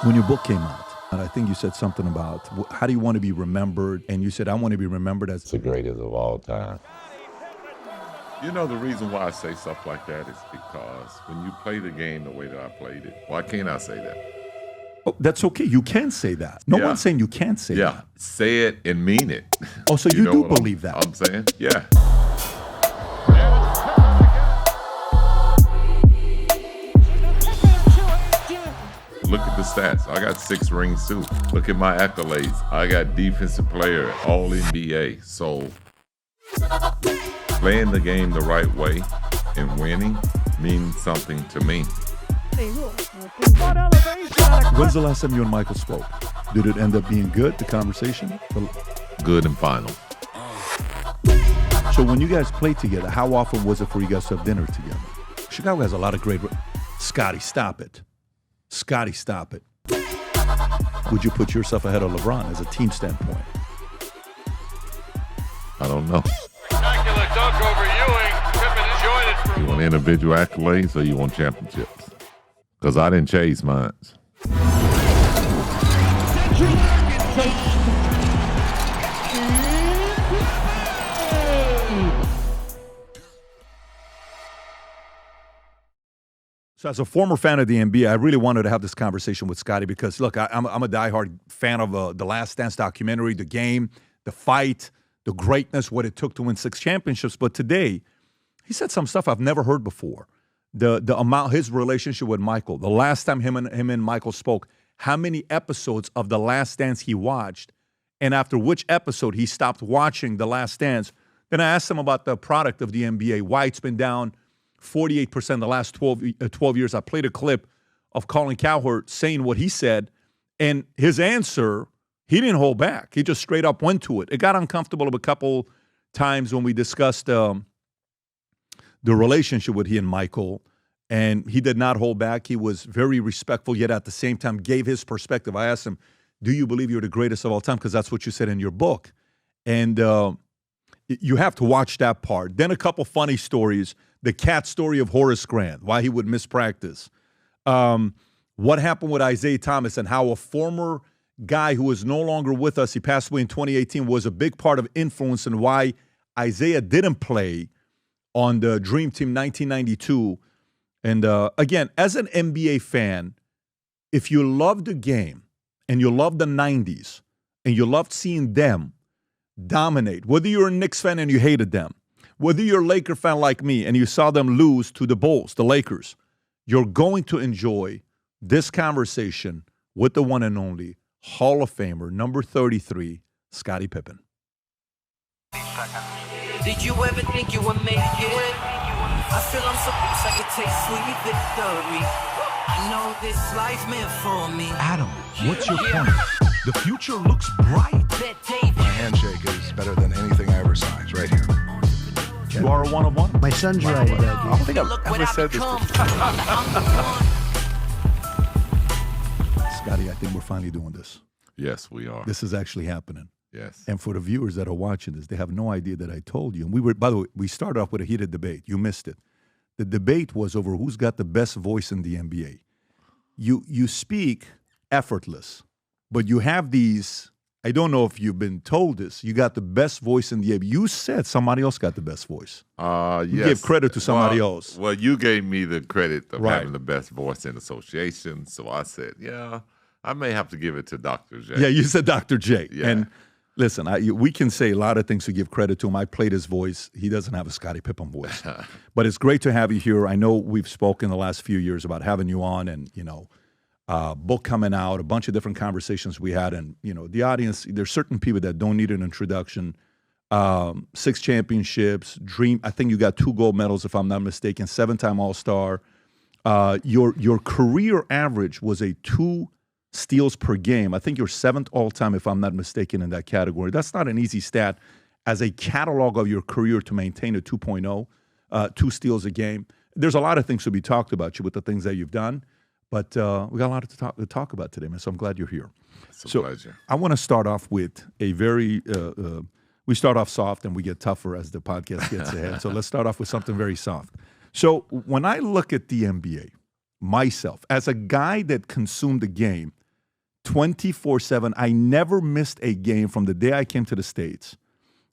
When your book came out, and I think you said something about how do you want to be remembered? And you said, I want to be remembered as the greatest of all time. You know, the reason why I say stuff like that is because when you play the game the way that I played it, why can't I say that? Oh, that's okay. You can say that. No one's saying you can't say that. Yeah, say it and mean it. Oh, so you do believe that? I'm saying, yeah. Look at the stats. I got 6 rings too. Look at my accolades. I got defensive player, all NBA. So playing the game the right way and winning means something to me. When's the last time you and Michael spoke? Did it end up being good, the conversation? Good and final. So when you guys played together, how often was it for you guys to have dinner together? Chicago has a lot of great... Scottie, stop it. Scottie, stop it. Would you put yourself ahead of LeBron as a team standpoint? I don't know. Spectacular dunk over Ewing. Pippen enjoyed it for You want individual accolades or you want championships? Because I didn't chase mine. So as a former fan of the NBA, I really wanted to have this conversation with Scottie because, look, I'm a diehard fan of The Last Dance documentary, the game, the fight, the greatness, what it took to win 6 championships. But today, he said some stuff I've never heard before. The amount, his relationship with Michael, the last time him and Michael spoke, how many episodes of The Last Dance he watched, and after which episode he stopped watching The Last Dance. Then I asked him about the product of the NBA, why it's been down 48% the last 12 years. I played a clip of Colin Cowherd saying what he said, and his answer, he didn't hold back. He just straight up went to it. It got uncomfortable a couple times when we discussed the relationship with he and Michael, and he did not hold back. He was very respectful, yet at the same time gave his perspective. I asked him, do you believe you're the greatest of all time? Because that's what you said in your book. And you have to watch that part. Then a couple funny stories. The cat story of Horace Grant, why he would miss practice. What happened with Isaiah Thomas and how a former guy who is no longer with us, he passed away in 2018, was a big part of influence in why Isaiah didn't play on the Dream Team 1992. And again, as an NBA fan, if you love the game and you love the 90s and you loved seeing them dominate, whether you're a Knicks fan and you hated them, whether you're a Laker fan like me and you saw them lose to the Bulls, the Lakers, you're going to enjoy this conversation with the one and only Hall of Famer, number 33, Scottie Pippen. Did you ever think you would make it? I feel I'm so close I could taste sweet victory. I know this life meant for me. Adam, what's your point? The future looks bright. My handshake is better than anything I ever saw. It's right here. You are a one-on-one? My son's right. I don't think I've ever said this before. Scottie, I think we're finally doing this. Yes, we are. This is actually happening. Yes. And for the viewers that are watching this, they have no idea that I told you. And we were, by the way, we started off with a heated debate. You missed it. The debate was over who's got the best voice in the NBA. You speak effortless, but you have these, I don't know if you've been told this, you got the best voice in the NBA. You said somebody else got the best voice. Yes. You gave credit to somebody else. Well, you gave me the credit of Right. having the best voice in association. So I said, yeah, I may have to give it to Dr. J. Yeah, you said Dr. J. Yeah. And listen, we can say a lot of things to give credit to him. I played his voice. He doesn't have a Scottie Pippen voice. But it's great to have you here. I know we've spoken the last few years about having you on and, book coming out, a bunch of different conversations we had. And, the audience, there's certain people that don't need an introduction. 6 championships, dream. I think you got 2 gold medals, if I'm not mistaken, 7-time All-Star. Your career average was a 2 steals per game. I think you're 7th all-time, if I'm not mistaken, in that category. That's not an easy stat as a catalog of your career to maintain a 2.0, 2 steals a game. There's a lot of things to be talked about you with the things that you've done, but we got a lot to talk about today, man, so I'm glad you're here. It's a pleasure. I want to start off with a very, we start off soft and we get tougher as the podcast gets ahead. So let's start off with something very soft. So when I look at the NBA, myself, as a guy that consumed the game 24/7. I never missed a game from the day I came to the States,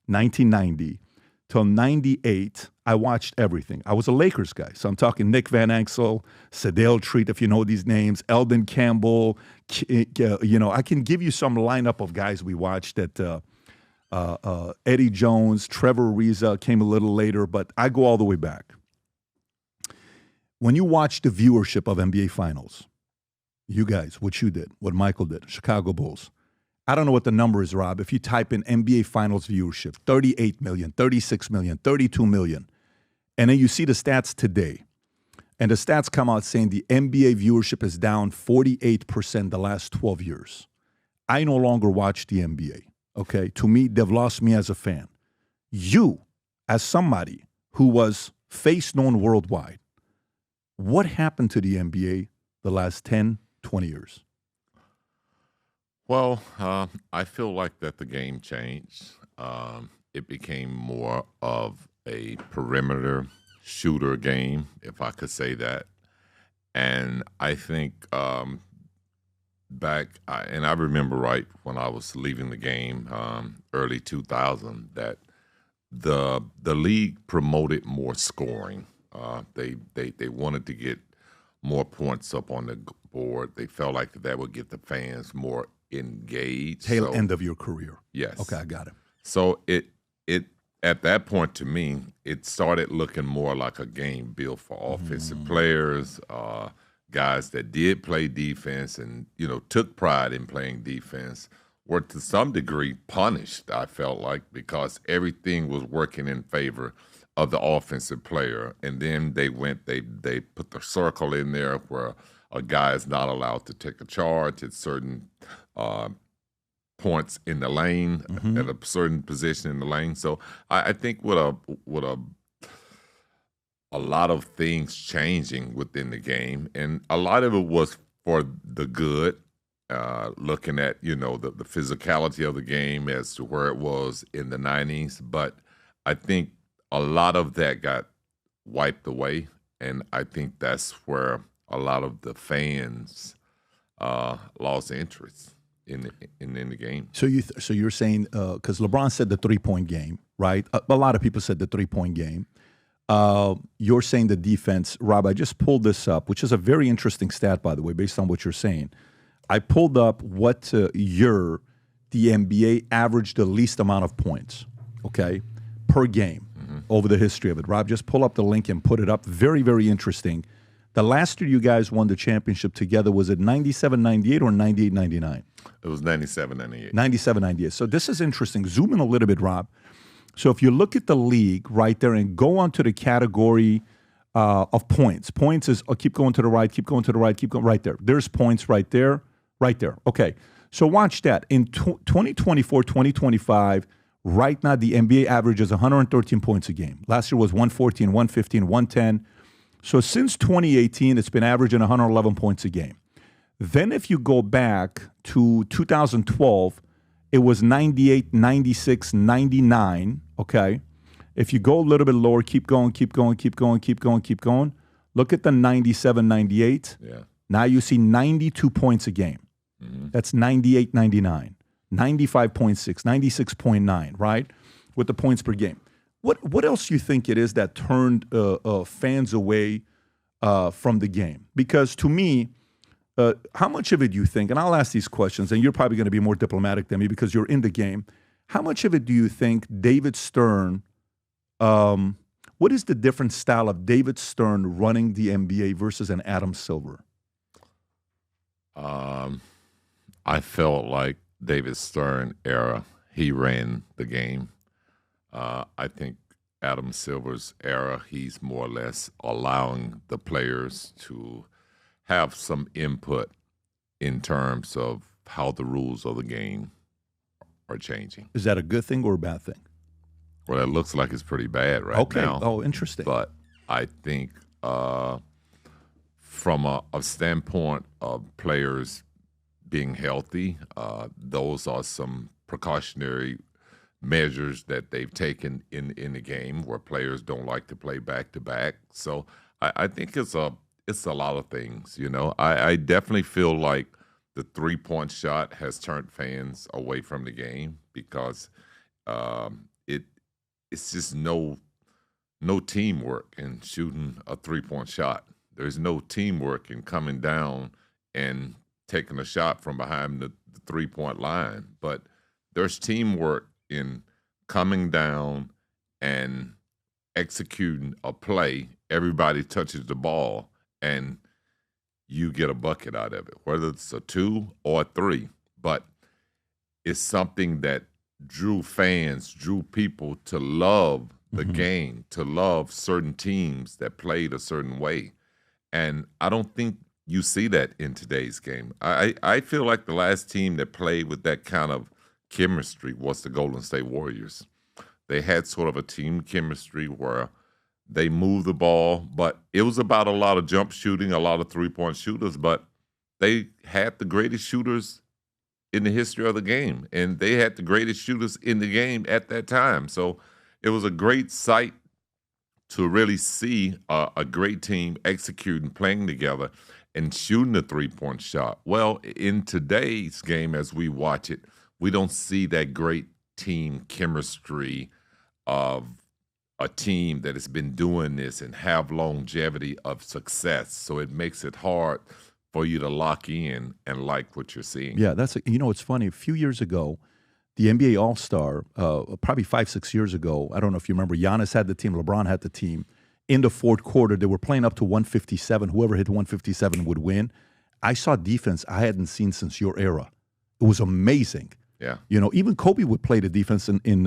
1990, till 98. I watched everything. I was a Lakers guy. So I'm talking Nick Van Exel, Sedale Treat, if you know these names, Eldon Campbell. I can give you some lineup of guys we watched that Eddie Jones, Trevor Ariza came a little later, but I go all the way back. When you watch the viewership of NBA Finals, you guys, what you did, what Michael did, Chicago Bulls, I don't know what the number is, Rob. If you type in NBA Finals viewership, 38 million, 36 million, 32 million, and then you see the stats today, and the stats come out saying the NBA viewership is down 48% the last 12 years. I no longer watch the NBA, okay? To me, they've lost me as a fan. You, as somebody who was face known worldwide, what happened to the NBA the last 10, 20 years? Well, I feel like that the game changed. It became more of a perimeter shooter game, if I could say that. And I think I remember right when I was leaving the game, early 2000, that the league promoted more scoring. They wanted to get more points up on the board. They felt like that would get the fans more engaged. Tail end of your career. Yes. Okay, I got it. So it at that point, to me, it started looking more like a game built for offensive players, guys that did play defense and took pride in playing defense, were to some degree punished, I felt like, because everything was working in favor of the offensive player. And then they put the circle in there where a guy is not allowed to take a charge at certain points in the lane, at a certain position in the lane. So I think with a lot of things changing within the game, and a lot of it was for the good, looking at the physicality of the game as to where it was in the 90s. But I think a lot of that got wiped away, and I think that's where a lot of the fans lost interest in the game. So you're saying, because LeBron said the 3-point game, right? A lot of people said the 3-point game. You're saying the defense. Rob, I just pulled this up, which is a very interesting stat, by the way, based on what you're saying. I pulled up what year the NBA averaged the least amount of points, okay, per game over the history of it. Rob, just pull up the link and put it up. Very, very interesting. The last year you guys won the championship together, was it 97-98 or 98-99? It was 97-98. 97-98. So this is interesting. Zoom in a little bit, Rob. So if you look at the league right there and go on to the category of points. Points is, keep going to the right, keep going to the right, keep going right there. There's points right there, right there. Okay. So watch that. In 2024, 2025, right now the NBA averages 113 points a game. Last year was 114, 115, 110. So since 2018, it's been averaging 111 points a game. Then if you go back to 2012, it was 98, 96, 99, okay? If you go a little bit lower, keep going, keep going, keep going, keep going, keep going. Look at the 97, 98. Yeah. Now you see 92 points a game. That's 98, 99, 95.6, 96.9, right? With the points per game. What else do you think it is that turned fans away from the game? Because to me, how much of it do you think, and I'll ask these questions, and you're probably going to be more diplomatic than me because you're in the game. How much of it do you think David Stern, what is the different style of David Stern running the NBA versus an Adam Silver? I felt like David Stern era, he ran the game. I think Adam Silver's era, he's more or less allowing the players to have some input in terms of how the rules of the game are changing. Is that a good thing or a bad thing? Well, it looks like it's pretty bad right now. Okay. Oh, interesting. But I think from a standpoint of players being healthy, those are some precautionary measures that they've taken in the game where players don't like to play back-to-back. So I think it's a lot of things, I definitely feel like the three-point shot has turned fans away from the game because it's just no teamwork in shooting a three-point shot. There's no teamwork in coming down and taking a shot from behind the three-point line. But there's teamwork in coming down and executing a play. Everybody touches the ball, and you get a bucket out of it, whether it's a 2 or a 3. But it's something that drew fans, drew people to love the game, to love certain teams that played a certain way. And I don't think you see that in today's game. I feel like the last team that played with that kind of chemistry was the Golden State Warriors. They had sort of a team chemistry where they moved the ball, but it was about a lot of jump shooting, a lot of three-point shooters, but they had the greatest shooters in the history of the game, and they had the greatest shooters in the game at that time. So it was a great sight to really see a great team executing, playing together, and shooting the three-point shot. Well, in today's game, as we watch it, we don't see that great team chemistry of a team that has been doing this and have longevity of success. So it makes it hard for you to lock in and like what you're seeing. Yeah, it's funny. A few years ago, the NBA All-Star, probably 5-6 years ago, I don't know if you remember, Giannis had the team, LeBron had the team. In the fourth quarter, they were playing up to 157. Whoever hit 157 would win. I saw defense I hadn't seen since your era. It was amazing. Yeah. Even Kobe would play the defense in in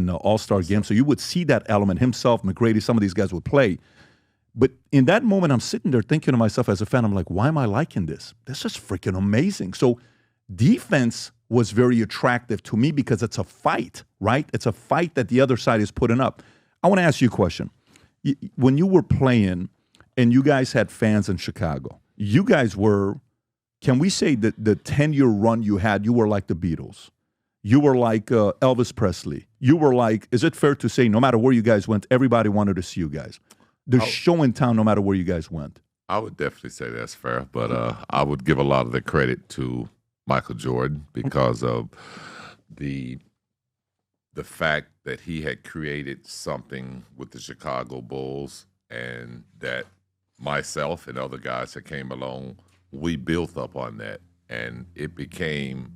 All-Star games. So you would see that element. Himself, McGrady, some of these guys would play. But in that moment, I'm sitting there thinking to myself as a fan, I'm like, why am I liking this? This is freaking amazing. So defense was very attractive to me because it's a fight, right? It's a fight that the other side is putting up. I want to ask you a question. When you were playing and you guys had fans in Chicago, you guys were, can we say that the 10-year run you had, you were like the Beatles? You were like Elvis Presley. You were like, is it fair to say no matter where you guys went, everybody wanted to see you guys? The show in town no matter where you guys went. I would definitely say that's fair, but I would give a lot of the credit to Michael Jordan because of the fact that he had created something with the Chicago Bulls, and that myself and other guys that came along, we built up on that. And it became,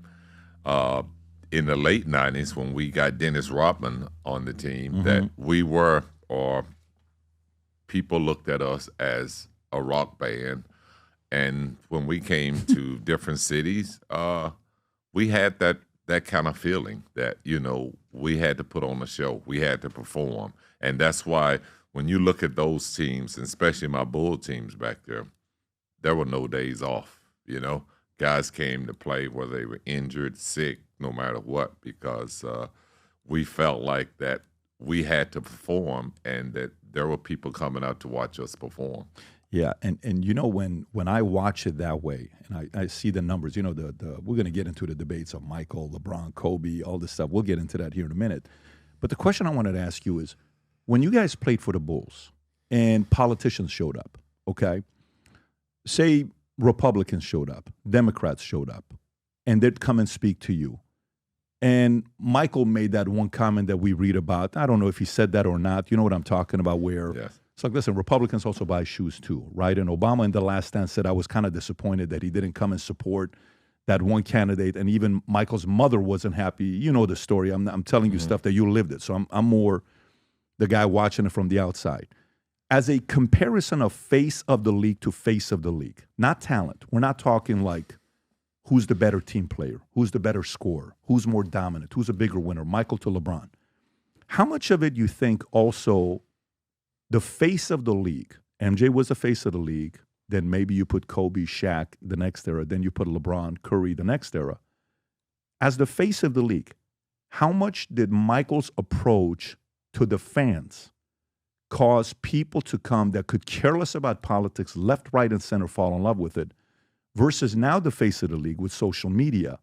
in the late 90s when we got Dennis Rodman on the team, that we were, or people looked at us as a rock band. And when we came to different cities, we had that kind of feeling that, we had to put on a show. We had to perform. And that's why when you look at those teams, and especially my Bull teams back there were no days off, Guys came to play whether they were injured, sick, no matter what, because we felt like that we had to perform and that there were people coming out to watch us perform. Yeah, and when I watch it that way, and I see the numbers, we're going to get into the debates of Michael, LeBron, Kobe, all this stuff. We'll get into that here in a minute. But the question I wanted to ask you is, when you guys played for the Bulls and politicians showed up, okay, say Republicans showed up, Democrats showed up, and they'd come and speak to you. And Michael made that one comment that we read about. I don't know if he said that or not. You know what I'm talking about, where yes. It's like, listen, Republicans also buy shoes too, right? And Obama in The Last Stand said, I was kind of disappointed that he didn't come and support that one candidate. And even Michael's mother wasn't happy. You know the story. I'm telling you stuff that you lived it. So I'm more the guy watching it from the outside. As a comparison of face of the league to face of the league, not talent. We're not talking like who's the better team player, who's the better scorer, who's more dominant, who's a bigger winner, Michael to LeBron. How much of it you think also the face of the league, MJ was the face of the league, then maybe you put Kobe, Shaq the next era, then you put LeBron, Curry the next era. As the face of the league, how much did Michael's approach to the fans cause people to come that could care less about politics, left, right, and center, fall in love with it, versus now the face of the league with social media?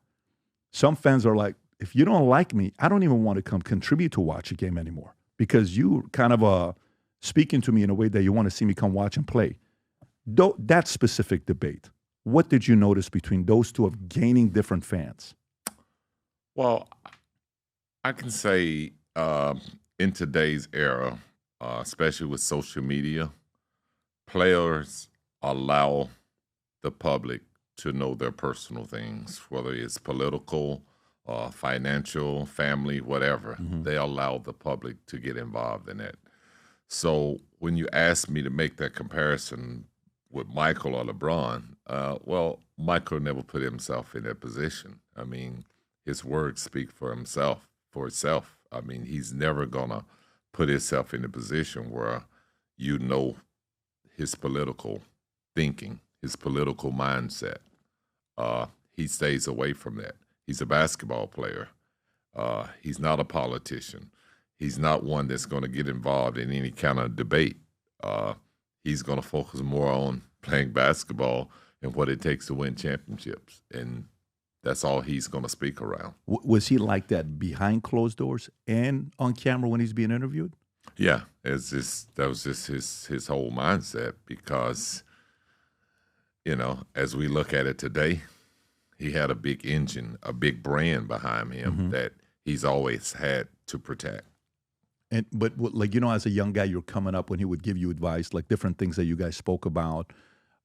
Some fans are like, if you don't like me, I don't even want to come contribute to watch a game anymore because you kind of speaking to me in a way that you want to see me come watch and play. That specific debate, What did you notice between those two of gaining different fans? Well, I can say in today's era, especially with social media, players allow the public to know their personal things, whether it's political, financial, family, whatever. They allow the public to get involved in it. So when you ask me to make that comparison with Michael or LeBron, well, Michael never put himself in that position. I mean, his words speak for itself. I mean, he's never gonna put himself in a position where you know his political thinking, his political mindset. He stays away from that. He's a basketball player. He's not a politician. He's not one that's going to get involved in any kind of debate. He's going to focus more on playing basketball and what it takes to win championships. And that's all he's going to speak around. Was he like that behind closed doors and on camera when he's being interviewed? Yeah, that was just his whole mindset because, you know, as we look at it today, he had a big engine, a big brand behind him that he's always had to protect. But like, you know, as a young guy, you're coming up when he would give you advice, like different things that you guys spoke about.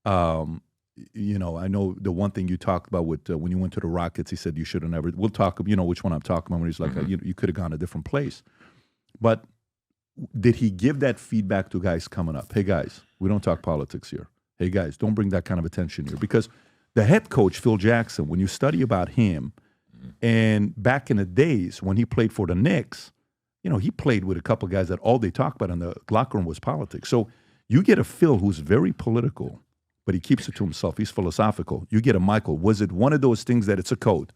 You know, I know the one thing you talked about with when you went to the Rockets, he said you should have never. We'll talk, you know, which one I'm talking about when he's like, you could have gone a different place. But did he give that feedback to guys coming up? Hey, guys, we don't talk politics here. Hey, guys, don't bring that kind of attention here. Because the head coach, Phil Jackson, when you study about him, and back in the days when he played for the Knicks, you know, he played with a couple guys that all they talk about in the locker room was politics. So you get a Phil who's very political, but he keeps it to himself. He's philosophical. You get a Michael. Was it one of those things that it's a code?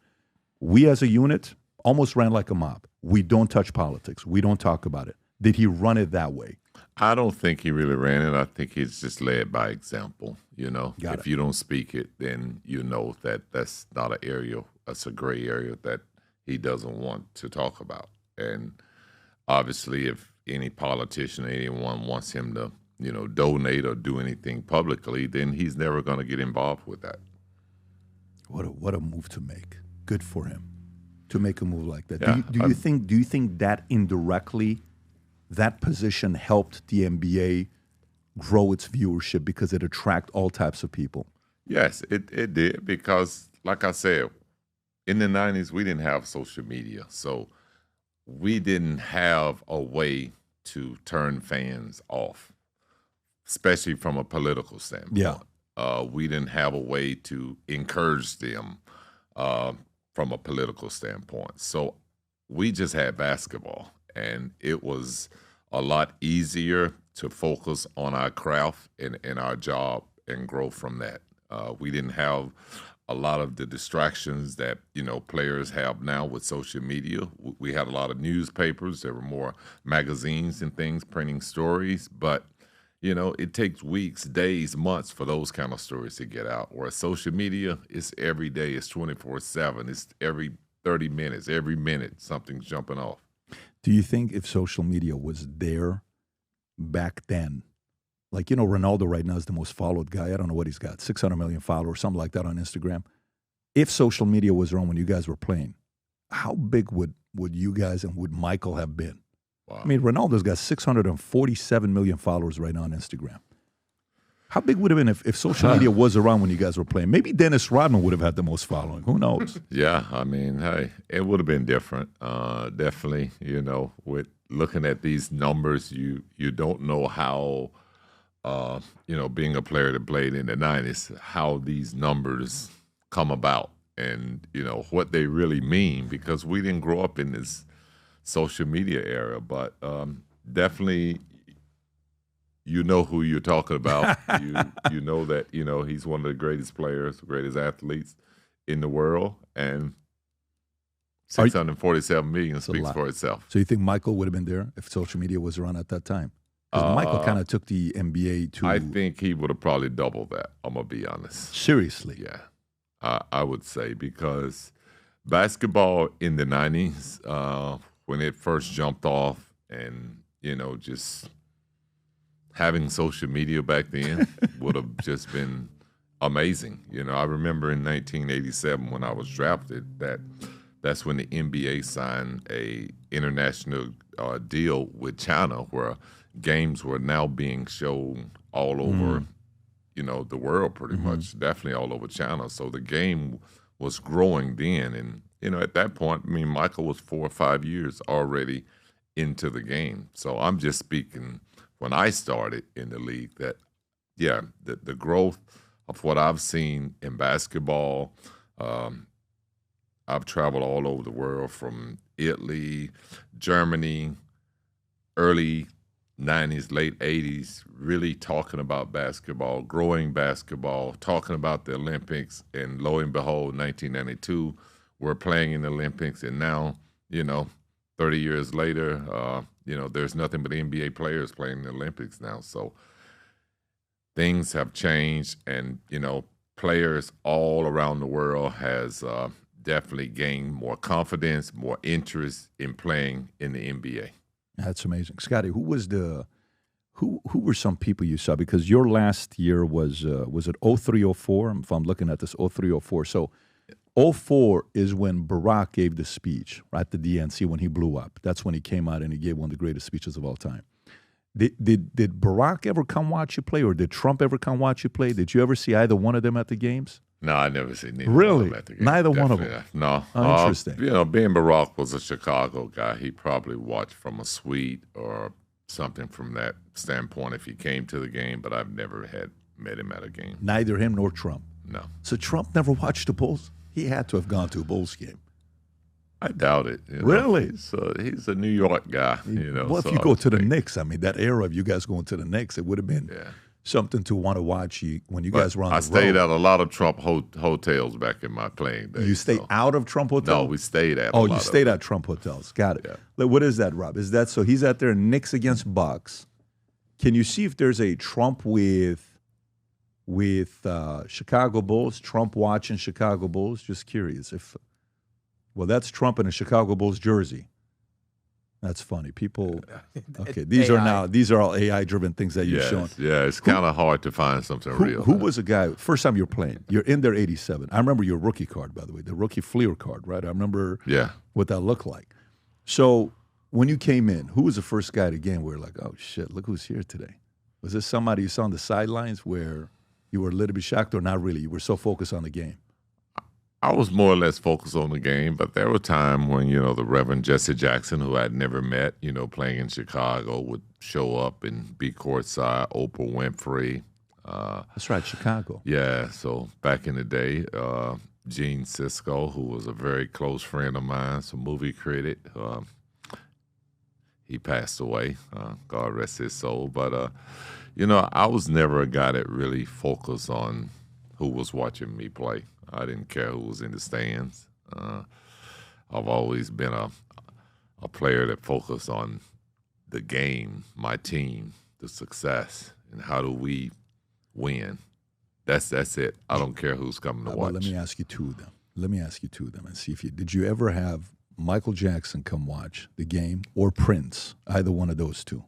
We as a unit almost ran like a mob. We don't touch politics. We don't talk about it. Did he run it that way? I don't think he really ran it. I think he's just led by example. You know, if you don't speak it, then you know that that's not an area, that's a gray area that he doesn't want to talk about. And obviously, if any politician, anyone wants him to, you know, donate or do anything publicly, then he's never going to get involved with that. What a move to make. Good for him to make a move like that. Yeah, do you think that indirectly, that position helped the NBA grow its viewership because it attracted all types of people? Yes, it did because, like I said, in the 90s, we didn't have social media. So we didn't have a way to turn fans off, especially from a political standpoint. Yeah. We didn't have a way to encourage them from a political standpoint. So we just had basketball, and it was a lot easier to focus on our craft and our job and grow from that. We didn't have a lot of the distractions that, you know, players have now with social media. We had a lot of newspapers. There were more magazines and things printing stories, but, you know, it takes weeks, days, months for those kind of stories to get out. Whereas social media, it's every day, it's 24/7, it's every 30 minutes, every minute something's jumping off. Do you think if social media was there back then, like, you know, Ronaldo right now is the most followed guy. I don't know what he's got, 600 million followers, something like that on Instagram. If social media was around when you guys were playing, how big would you guys and would Michael have been? Wow. I mean, Ronaldo's got 647 million followers right now on Instagram. How big would it have been if social media was around when you guys were playing? Maybe Dennis Rodman would have had the most following. Who knows? Yeah, I mean, hey, it would have been different. Definitely, you know, with looking at these numbers, you don't know how, you know, being a player that played in the 90s, how these numbers come about and, you know, what they really mean, because we didn't grow up in this social media era. But definitely, you know who you're talking about. You know that, you know, he's one of the greatest players, greatest athletes in the world, and 647 million speaks for itself. So you think Michael would have been there if social media was around at that time? Because Michael kind of took the NBA to... I think he would have probably doubled that, I'm going to be honest. Seriously? Yeah, I would say, because basketball in the 90s, when it first jumped off and, you know, just having social media back then would have just been amazing. You know, I remember in 1987 when I was drafted that's when the NBA signed a international deal with China where games were now being shown all over, you know, the world pretty much, definitely all over China. So the game was growing then. And, you know, at that point, I mean, Michael was 4 or 5 years already into the game. So I'm just speaking when I started in the league that, yeah, the growth of what I've seen in basketball, I've traveled all over the world from Italy, Germany, early 90s, late 80s, really talking about basketball, growing basketball, talking about the Olympics, and lo and behold, 1992, we're playing in the Olympics, and now, you know, 30 years later, you know, there's nothing but NBA players playing in the Olympics now. So things have changed, and, you know, players all around the world has definitely gained more confidence, more interest in playing in the NBA. That's amazing. Scottie, who were some people you saw? Because your last year was it 03-04? If I'm looking at this, 03-04. So 04 is when Barack gave the speech, right, at the DNC when he blew up. That's when he came out and he gave one of the greatest speeches of all time. Did Barack ever come watch you play, or did Trump ever come watch you play? Did you ever see either one of them at the games? No, I never seen neither really? one of them at the game. Neither one of Definitely them? not. No. Oh, interesting. You know, being Barack was a Chicago guy, he probably watched from a suite or something from that standpoint if he came to the game, but I've never had met him at a game. Neither him nor Trump? No. So Trump never watched the Bulls? He had to have gone to a Bulls game. I doubt it. You know? Really? He's a New York guy. You know. Well, if so you I go would to the think- Knicks, I mean, that era of you guys going to the Knicks, it would have been something to want to watch when you guys were on the road. I stayed at a lot of Trump hotels back in my playing days. You stayed out of Trump hotels? No, we stayed at. Oh, you stayed at Trump hotels. Got it. Yeah. Like, what is that, Rob? Is that so? He's out there Knicks against Bucks. Can you see if there's a Trump with Chicago Bulls? Trump watching Chicago Bulls? Just curious if. Well, that's Trump in a Chicago Bulls jersey. That's funny. People. Okay, these are all AI-driven things that you've shown. Yeah, it's kind of hard to find something real. Who was a guy? First time you're playing, you're in there '87. I remember your rookie card, by the way, the rookie Fleer card, right? I remember. What that looked like. So when you came in, who was the first guy at the game where you're like, oh shit, look who's here today? Was this somebody you saw on the sidelines where you were a little bit shocked, or not really? You were so focused on the game. I was more or less focused on the game, but there were times when, you know, the Reverend Jesse Jackson, who I'd never met, you know, playing in Chicago, would show up and be courtside. Oprah Winfrey. That's right, Chicago. Yeah, so back in the day, Gene Sisco, who was a very close friend of mine, some movie critic, he passed away. God rest his soul. But, you know, I was never a guy that really focused on who was watching me play. I didn't care who was in the stands. I've always been a player that focused on the game, my team, the success, and how do we win. That's it. I don't care who's coming to watch. Let me ask you two of them. And see if did you ever have Michael Jackson come watch the game, or Prince, either one of those two?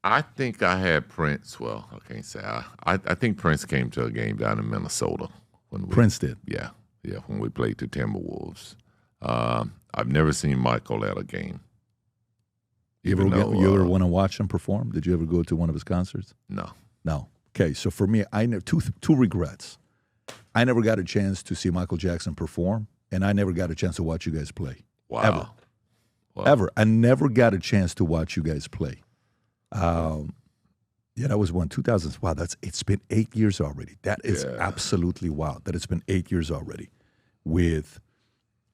I think I had Prince. Well, I can't say. I think Prince came to a game down in Minnesota. Prince did? Yeah, when we played the Timberwolves. I've never seen Michael at a game. You ever want to watch him perform? Did you ever go to one of his concerts? No. Okay, so for me, I never two regrets. I never got a chance to see Michael Jackson perform, and I never got a chance to watch you guys play. Wow. Ever. I never got a chance to watch you guys play. That was 2000. Wow, it's been 8 years already. That is absolutely wild that it's been 8 years already.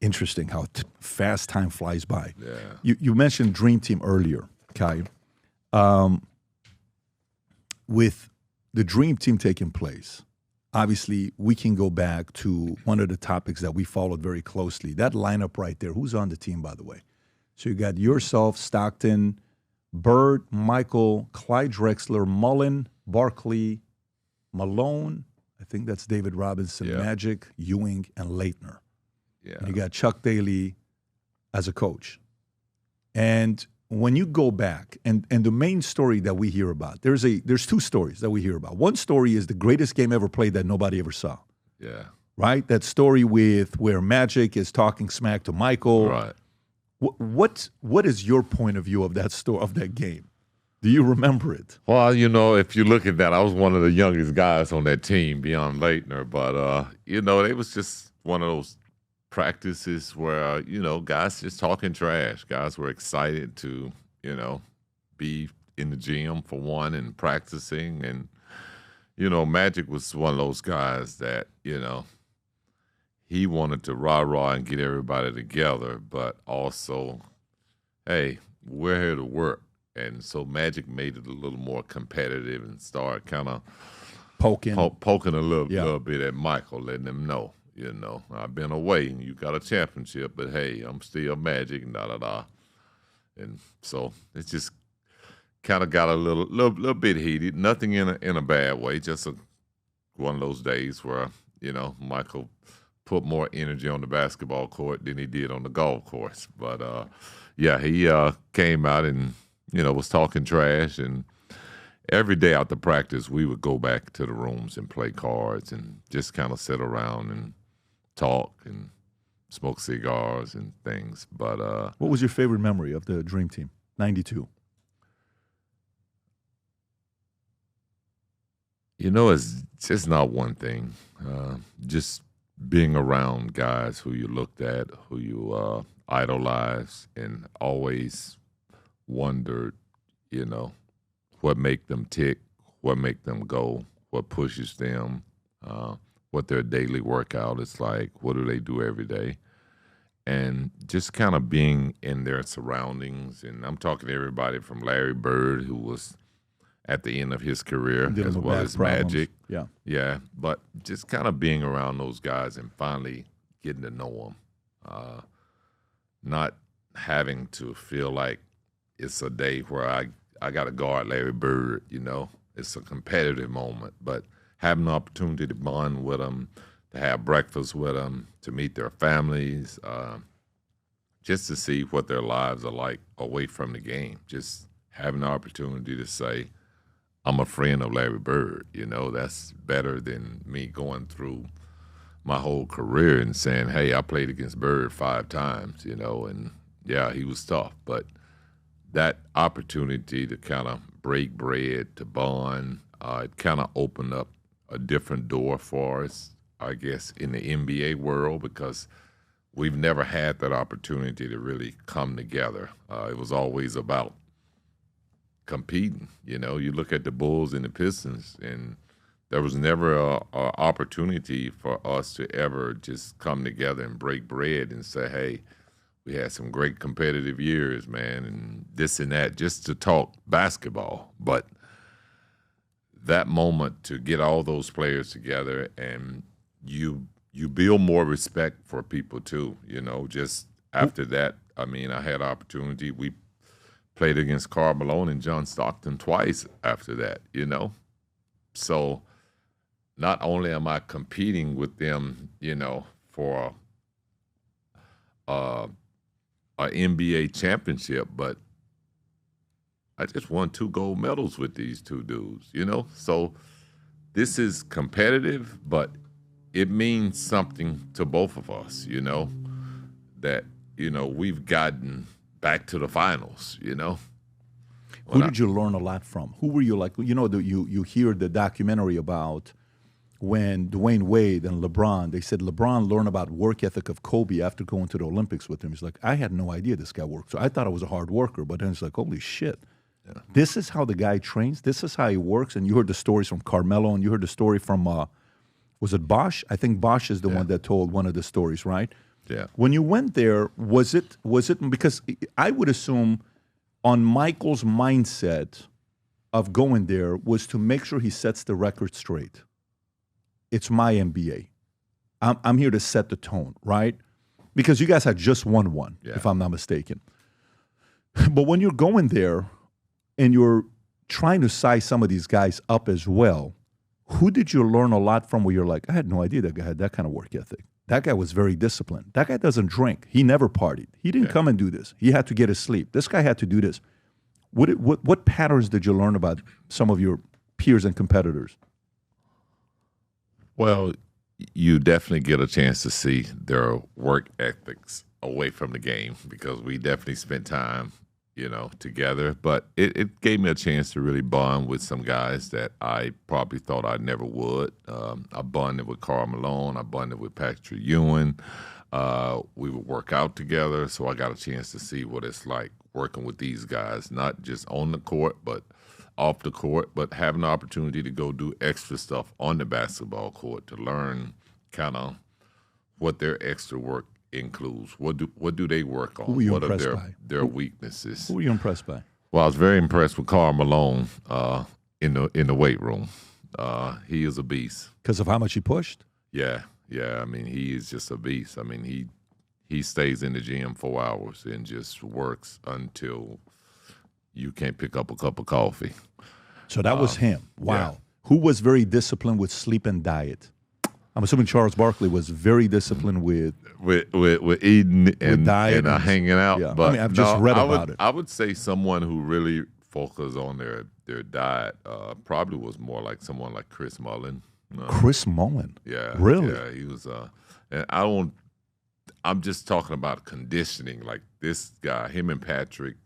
Interesting how fast time flies by. Yeah. You mentioned Dream Team earlier, Kai. With the Dream Team taking place, obviously we can go back to one of the topics that we followed very closely. That lineup right there. Who's on the team, by the way? So you got yourself, Stockton, Bird, Michael, Clyde Drexler, Mullen, Barkley, Malone. I think that's David Robinson, Magic, Ewing, and Leitner. Yeah. And you got Chuck Daly as a coach. And when you go back, and the main story that we hear about, there's two stories that we hear about. One story is the greatest game ever played that nobody ever saw. Yeah. Right? That story with where Magic is talking smack to Michael. Right. What is your point of view of that story, of that game? Do you remember it? Well, if you look at that, I was one of the youngest guys on that team beyond Leitner. But, it was just one of those practices where, guys just talking trash. Guys were excited to, be in the gym for one and practicing. And, Magic was one of those guys that, he wanted to rah-rah and get everybody together, but also, hey, we're here to work. And so Magic made it a little more competitive and started kind of poking a little bit at Michael, letting him know, I've been away and you got a championship, but hey, I'm still Magic, and da-da-da. And so it just kind of got a little bit heated. Nothing in a bad way, just one of those days where, Michael put more energy on the basketball court than he did on the golf course. But, he came out and, was talking trash, and every day after practice, we would go back to the rooms and play cards and just kind of sit around and talk and smoke cigars and things. But what was your favorite memory of the Dream Team, 92? It's just not one thing. Just being around guys who you looked at, who you idolized, and always wondered, what make them tick, what make them go, what pushes them, what their daily workout is like, what do they do every day, and just kind of being in their surroundings. And I'm talking to everybody from Larry Bird, who was at the end of his career, as well as Magic. Yeah, but just kind of being around those guys and finally getting to know them, not having to feel like it's a day where I got to guard Larry Bird, It's a competitive moment, but having the opportunity to bond with them, to have breakfast with them, to meet their families, just to see what their lives are like away from the game, just having the opportunity to say, I'm a friend of Larry Bird, that's better than me going through my whole career and saying, hey, I played against Bird 5 times, and yeah, he was tough, but that opportunity to kind of break bread, to bond, it kind of opened up a different door for us, I guess, in the NBA world, because we've never had that opportunity to really come together. It was always about competing. You look at the Bulls and the Pistons, and there was never a opportunity for us to ever just come together and break bread and say, hey, we had some great competitive years, man, and this and that, just to talk basketball. But that moment to get all those players together, and you build more respect for people too, just after that. I mean, I had opportunity. We played against Karl Malone and John Stockton twice after that, So not only am I competing with them, for an NBA championship, but I just won 2 gold medals with these 2 dudes, So this is competitive, but it means something to both of us, that, we've gotten back to the finals, Who did you learn a lot from? Who were you like? You hear the documentary about when Dwayne Wade and LeBron, they said LeBron learned about work ethic of Kobe after going to the Olympics with him. He's like, I had no idea this guy worked. So I thought I was a hard worker, but then it's like, holy shit. Yeah. This is how the guy trains. This is how he works. And you heard the stories from Carmelo, and you heard the story from, was it Bosch? I think Bosch is the one that told one of the stories, right? Yeah. When you went there, was it because I would assume on Michael's mindset of going there was to make sure he sets the record straight. It's my NBA. I'm here to set the tone, right? Because you guys had just won one, if I'm not mistaken. But when you're going there and you're trying to size some of these guys up as well, who did you learn a lot from where you're like, I had no idea that guy had that kind of work ethic? that guy was very disciplined. That guy doesn't drink. He never partied. He didn't come and do this. He had to get his sleep. This guy had to do this. What patterns did you learn about some of your peers and competitors? Well, you definitely get a chance to see their work ethics away from the game because we definitely spent time, together. But it gave me a chance to really bond with some guys that I probably thought I never would. I bonded with Karl Malone. I bonded with Patrick Ewing. We would work out together, so I got a chance to see what it's like working with these guys, not just on the court, but off the court, but having the opportunity to go do extra stuff on the basketball court to learn kind of what their extra work includes. What do they work on? Who were you what impressed are by? their weaknesses? Who were you impressed by? Well, I was very impressed with Karl Malone in the weight room. He is a beast. Because of how much he pushed? Yeah. I mean, he is just a beast. I mean, he stays in the gym 4 hours and just works until you can't pick up a cup of coffee. So that was him. Wow. Yeah. Who was very disciplined with sleep and diet? I'm assuming Charles Barkley was very disciplined with eating and diet and hanging out. Yeah. But I've just read about it. I would say someone who really focused on their diet probably was more like someone like Chris Mullin. Chris Mullin? Yeah. Really? Yeah, he was and I'm just talking about conditioning. Like this guy, him and Patrick,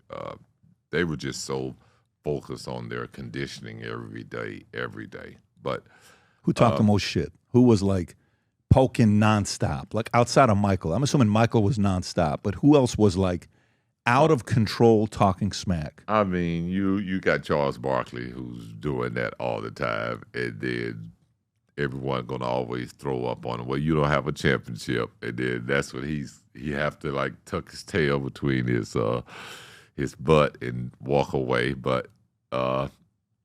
they were just so focused on their conditioning every day. But Who talked the most shit? Who was like poking nonstop? Like outside of Michael. I'm assuming Michael was nonstop, but who else was like out of control talking smack? I mean, you got Charles Barkley who's doing that all the time, and then everyone gonna always throw up on him. Well, you don't have a championship, and then that's what he have to like tuck his tail between his butt and walk away. But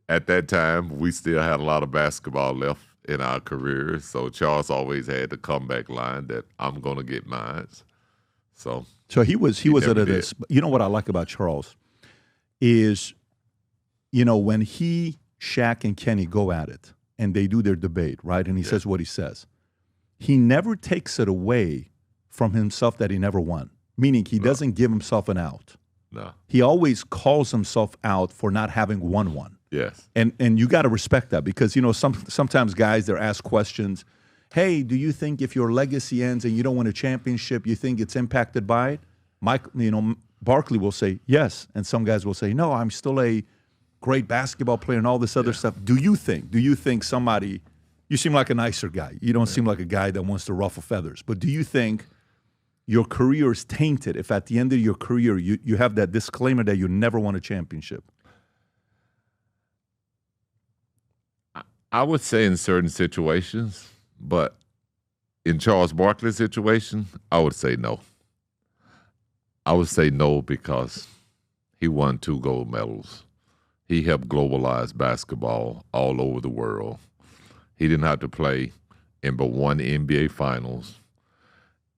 at that time, we still had a lot of basketball left in our careers, so Charles always had the comeback line that I'm gonna get mine. So he was at never this. You know what I like about Charles is, when he, Shaq, and Kenny go at it and they do their debate, right? And he says what he says. He never takes it away from himself that he never won, meaning he doesn't give himself an out. No. He always calls himself out for not having won one. Yes. And you got to respect that because, sometimes guys, they're asked questions. Hey, do you think if your legacy ends and you don't win a championship, you think it's impacted by it? Barkley will say yes. And some guys will say, no, I'm still a great basketball player and all this other stuff. Do you think somebody, you seem like a nicer guy. You don't seem like a guy that wants to ruffle feathers. But do you think your career is tainted if at the end of your career you have that disclaimer that you never won a championship? I would say in certain situations, but in Charles Barkley's situation, I would say no. I would say no because he won 2 gold medals. He helped globalize basketball all over the world. He didn't have to play in but one NBA Finals,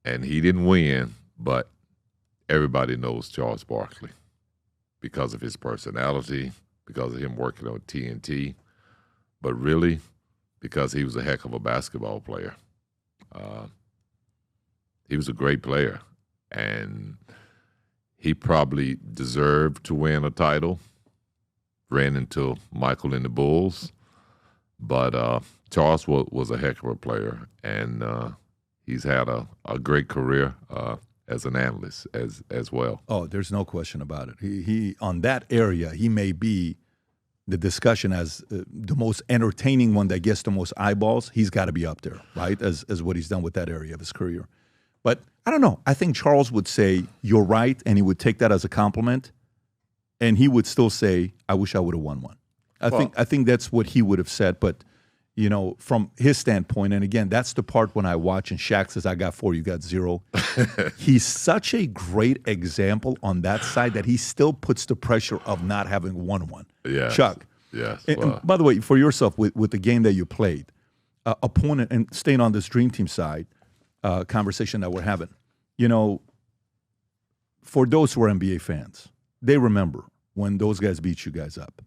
and he didn't win, but everybody knows Charles Barkley because of his personality, because of him working on TNT, but really because he was a heck of a basketball player. He was a great player, and he probably deserved to win a title. Ran into Michael and the Bulls, but Charles was a heck of a player, and he's had a great career as an analyst as well. Oh, there's no question about it. He on that area, he may be the discussion as the most entertaining one that gets the most eyeballs. He's got to be up there, right, as what he's done with that area of his career. But I don't know. I think Charles would say, you're right, and he would take that as a compliment, and he would still say, I wish I would have won one. I think that's what he would have said, but from his standpoint, and again, that's the part when I watch and Shaq says, I got 4, you got 0. He's such a great example on that side that he still puts the pressure of not having won one. Yes. Chuck. Yes. And by the way, for yourself, with the game that you played, opponent, and staying on this Dream Team side, conversation that we're having, for those who are NBA fans, they remember when those guys beat you guys up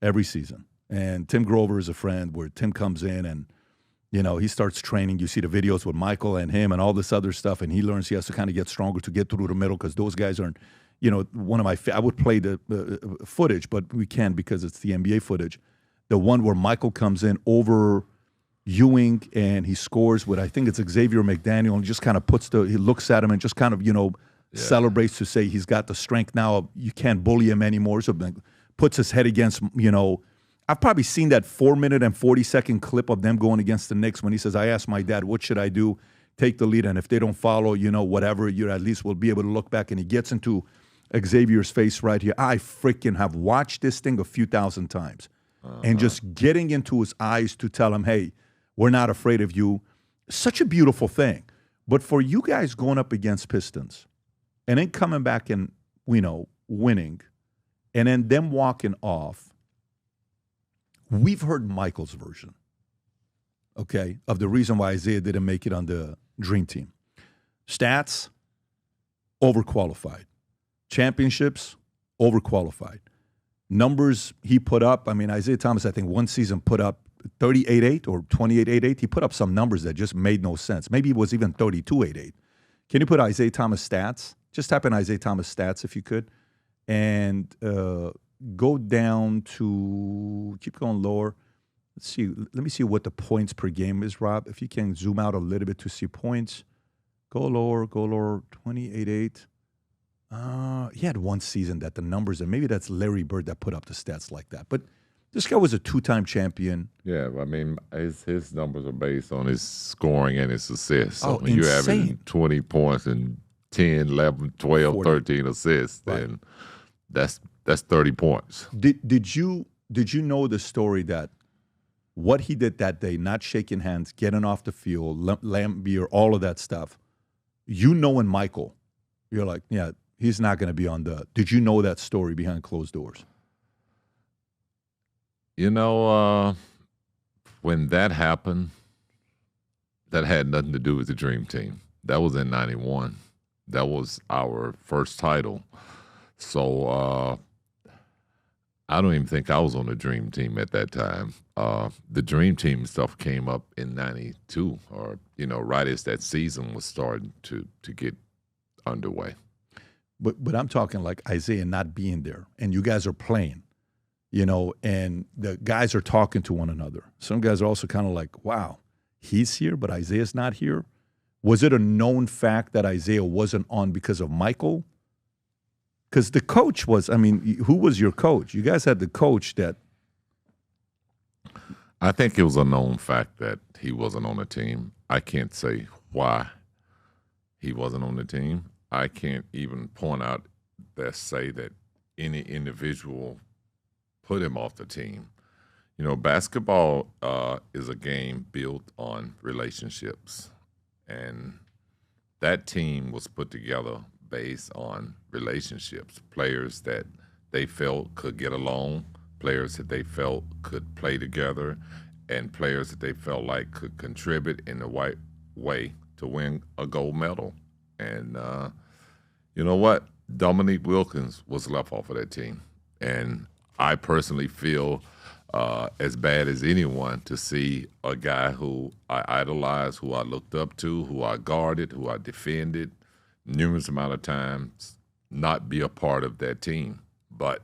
every season. And Tim Grover is a friend where Tim comes in and, You know, he starts training. You see the videos with Michael and him and all this other stuff, and he learns he has to kind of get stronger to get through the middle because those guys aren't, you know, one of my I would play the footage, but we can't because it's the NBA footage. The one where Michael comes in over Ewing and he scores with, I think it's Xavier McDaniel, and just kind of he looks at him and just kind of, you know, celebrates to say he's got the strength now. You can't bully him anymore. So puts his head against, you know, I've probably seen that 4-minute and 40-second clip of them going against the Knicks when he says, I asked my dad, what should I do? Take the lead, and if they don't follow, you know, whatever, you at least will be able to look back. And he gets into Xavier's face right here. I freaking have watched this thing a few thousand times. And just getting into his eyes to tell him, hey, we're not afraid of you. Such a beautiful thing. But for you guys going up against Pistons and then coming back and, you know, winning, and then them walking off, we've heard Michael's version, okay, of the reason why Isaiah didn't make it on the Dream Team. Stats, overqualified. Championships, overqualified. Numbers he put up, I mean, Isaiah Thomas, I think one season put up 38-8 or 28-8. He put up some numbers that just made no sense. Maybe it was even 32-8. Can you put Isaiah Thomas stats? Just type in Isaiah Thomas stats if you could. And go down to, keep going lower. Let's see. Let me see what the points per game is, Rob. If you can zoom out a little bit to see points. Go lower, 28-8. He had one season that the numbers, and maybe that's Larry Bird that put up the stats like that. But this guy was a two-time champion. Yeah, I mean, his numbers are based on his scoring and his assists. So when insane. you're having 20 points and 10, 11, 12, 40. 13 assists, right, then that's 30 points. Did you know the story that what he did that day, not shaking hands, getting off the field, lamp beer, all of that stuff, you knowing Michael, you're like, yeah, he's not going to be on the – did you know that story behind closed doors? You know, when that happened, that had nothing to do with the Dream Team. That was in 91. That was our first title. So I don't even think I was on the Dream Team at that time. The Dream Team stuff came up in 92, or, you know, right as that season was starting to get underway. But I'm talking like Isaiah not being there, and you guys are playing, you know, and the guys are talking to one another. Some guys are also kind of like, wow, he's here, but Isaiah's not here. Was it a known fact that Isaiah wasn't on because of Michael? Because the coach was, I mean, who was your coach? You guys had the coach that. I think it was a known fact that he wasn't on the team. I can't say why he wasn't on the team. I can't even point out that say that any individual put him off the team. You know, basketball is a game built on relationships. And that team was put together based on relationships, players that they felt could get along, players that they felt could play together, and players that they felt like could contribute in the right way to win a gold medal. And you know what? Dominique Wilkins was left off of that team. And I personally feel as bad as anyone to see a guy who I idolized, who I looked up to, who I guarded, who I defended numerous amount of times, not be a part of that team. But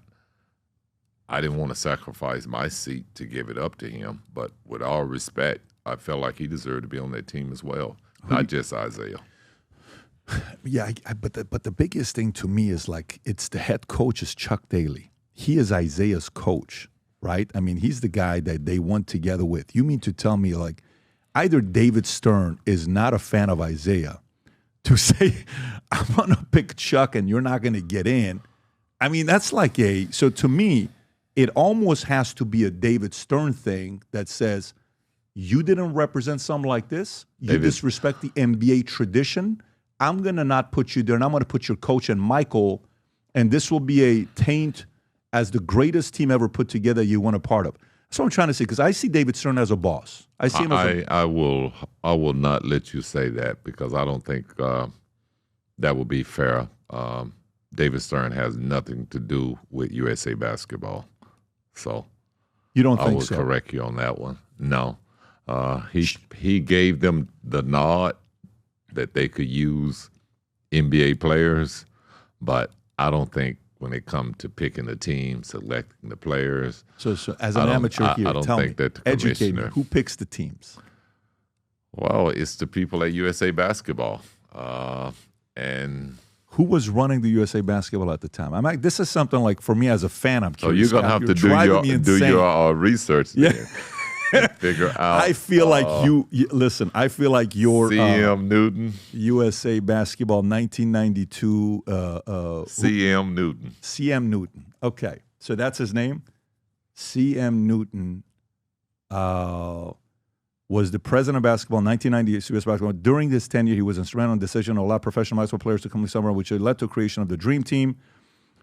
I didn't want to sacrifice my seat to give it up to him. But with all respect, I felt like he deserved to be on that team as well, not just Isaiah. Yeah, but the biggest thing to me is like it's the head coach is Chuck Daly. He is Isaiah's coach, right? I mean, he's the guy that they went together with. You mean to tell me like either David Stern is not a fan of Isaiah to say, I'm going to pick Chuck and you're not going to get in. I mean, that's like so to me, it almost has to be a David Stern thing that says, you didn't represent something like this. You disrespect the NBA tradition. I'm going to not put you there, and I'm going to put your coach and Michael, and this will be a taint as the greatest team ever put together you want a part of. That's what I'm trying to say, because I see David Stern as a boss. I see him as I will not let you say that, because I don't think that would be fair. David Stern has nothing to do with USA basketball. So you don't think so? I will correct you on that one. No. He gave them the nod that they could use NBA players, but I don't think when it comes to picking the team, selecting the players. So as an amateur here, I don't tell think me, that the educate me, commissioner. who picks the teams? Well, it's the people at USA Basketball, and Who was running the USA Basketball at the time? This is something like, for me as a fan, I'm so curious. you're gonna Scott, have to driving do me your insane. research Yeah. there. And figure out. I feel like listen, I feel like your CM Newton. USA Basketball 1992 CM Newton. CM Newton. Okay, so that's his name. CM Newton was the president of basketball in 1998 U.S. Basketball. During this tenure, he was instrumental in the decision to allow professional basketball players to come to summer, which led to the creation of the Dream Team.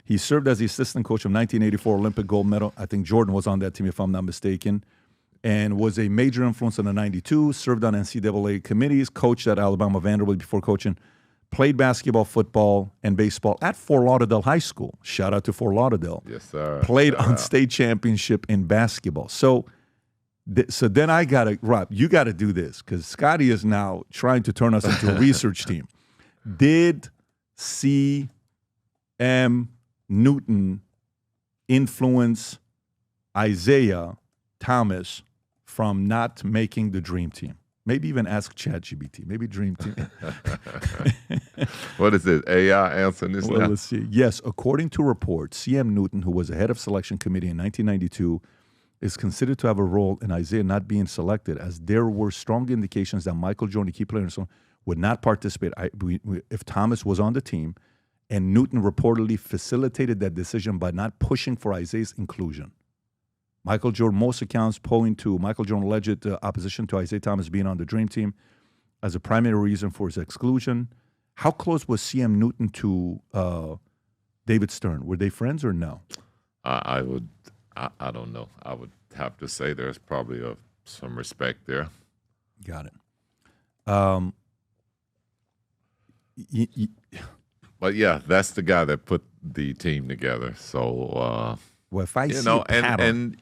He served as the assistant coach of 1984 Olympic gold medal. I think Jordan was on that team, if I'm not mistaken, and was a major influence in the 92, served on NCAA committees, coached at Alabama Vanderbilt before coaching, played basketball, football, and baseball at Fort Lauderdale High School. Shout out to Fort Lauderdale. Yes, sir. Played Shout on out. state championship in basketball. So then I got to, Rob, you got to do this because Scottie is now trying to turn us into a research team. Did C.M. Newton influence Isaiah Thomas from not making the Dream Team? Maybe even ask ChatGPT. Maybe Dream Team. What is it? AI answering this Well, now? let's see. Yes, according to reports, C.M. Newton, who was the head of selection committee in 1992, is considered to have a role in Isaiah not being selected, as there were strong indications that Michael Jordan, the key player, and so on, would not participate if Thomas was on the team, and Newton reportedly facilitated that decision by not pushing for Isaiah's inclusion. Michael Jordan, most accounts point to Michael Jordan's alleged opposition to Isaiah Thomas being on the Dream Team as a primary reason for his exclusion. How close was C.M. Newton to David Stern? Were they friends or no? I don't know. I would have to say there's probably some respect there. Got it. But yeah, that's the guy that put the team together. So Well, if I you see know, a pattern,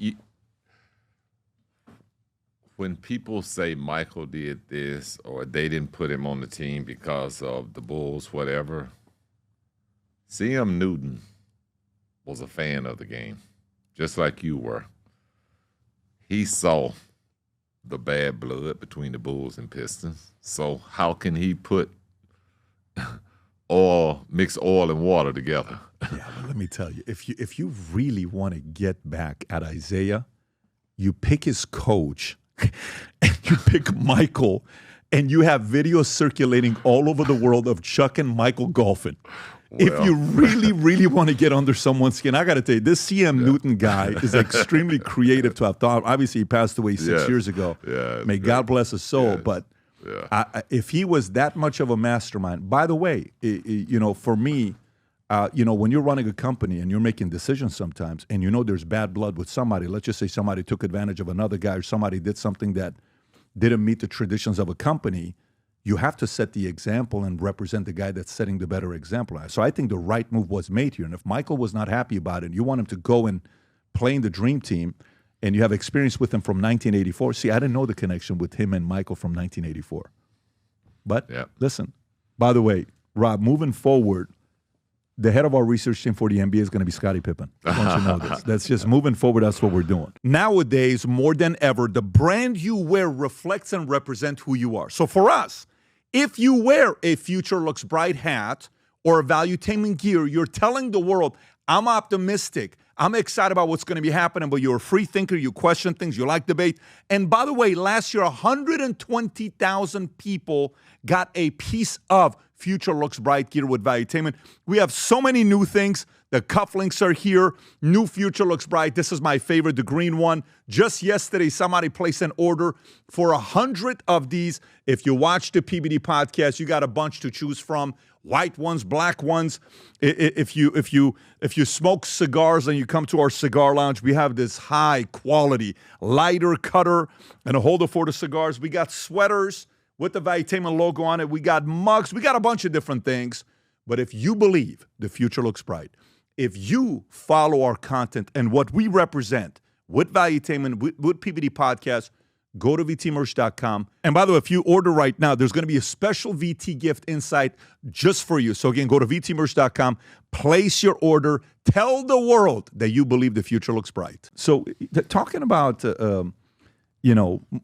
when people say Michael did this or they didn't put him on the team because of the Bulls, whatever, C.M. Newton was a fan of the game, just like you were. He saw the bad blood between the Bulls and Pistons. So how can he put mix oil and water together? yeah, but let me tell you, if you really want to get back at Isaiah, you pick his coach and you pick Michael, and you have videos circulating all over the world of Chuck and Michael golfing. If you really, really want to get under someone's skin, I got to tell you, this C.M. Newton guy is extremely creative to have thought. Obviously, he passed away 6 years ago. Yeah, May God bless his soul. But if he was that much of a mastermind, by the way, for me, when you're running a company and you're making decisions sometimes, and you know there's bad blood with somebody, let's just say somebody took advantage of another guy or somebody did something that didn't meet the traditions of a company, you have to set the example and represent the guy that's setting the better example. So I think the right move was made here. And if Michael was not happy about it, you want him to go and play in the Dream Team, and you have experience with him from 1984. See, I didn't know the connection with him and Michael from 1984. But listen, by the way, Rob, moving forward, the head of our research team for the NBA is going to be Scottie Pippen. I want you to know this. That's just moving forward. That's what we're doing. Nowadays, more than ever, the brand you wear reflects and represents who you are. So for us, if you wear a Future Looks Bright hat or a Valuetainment gear, you're telling the world, I'm optimistic. I'm excited about what's going to be happening, but you're a free thinker. You question things. You like debate. And by the way, last year, 120,000 people got a piece of Future Looks Bright gear with Valuetainment. We have so many new things. The cufflinks are here. New Future Looks Bright. This is my favorite, the green one. Just yesterday, somebody placed an order for 100 of these. If you watch the PBD podcast, you got a bunch to choose from. White ones, black ones. If you smoke cigars and you come to our cigar lounge, we have this high quality lighter cutter and a holder for the cigars. We got sweaters with the Valuetainment logo on it. We got mugs. We got a bunch of different things. But if you believe the future looks bright, if you follow our content and what we represent with Valuetainment, with PBD Podcast, Go to VTmerch.com. And by the way, if you order right now, there's going to be a special VT gift inside just for you. So again, go to VTmerch.com, place your order, tell the world that you believe the future looks bright. So talking about,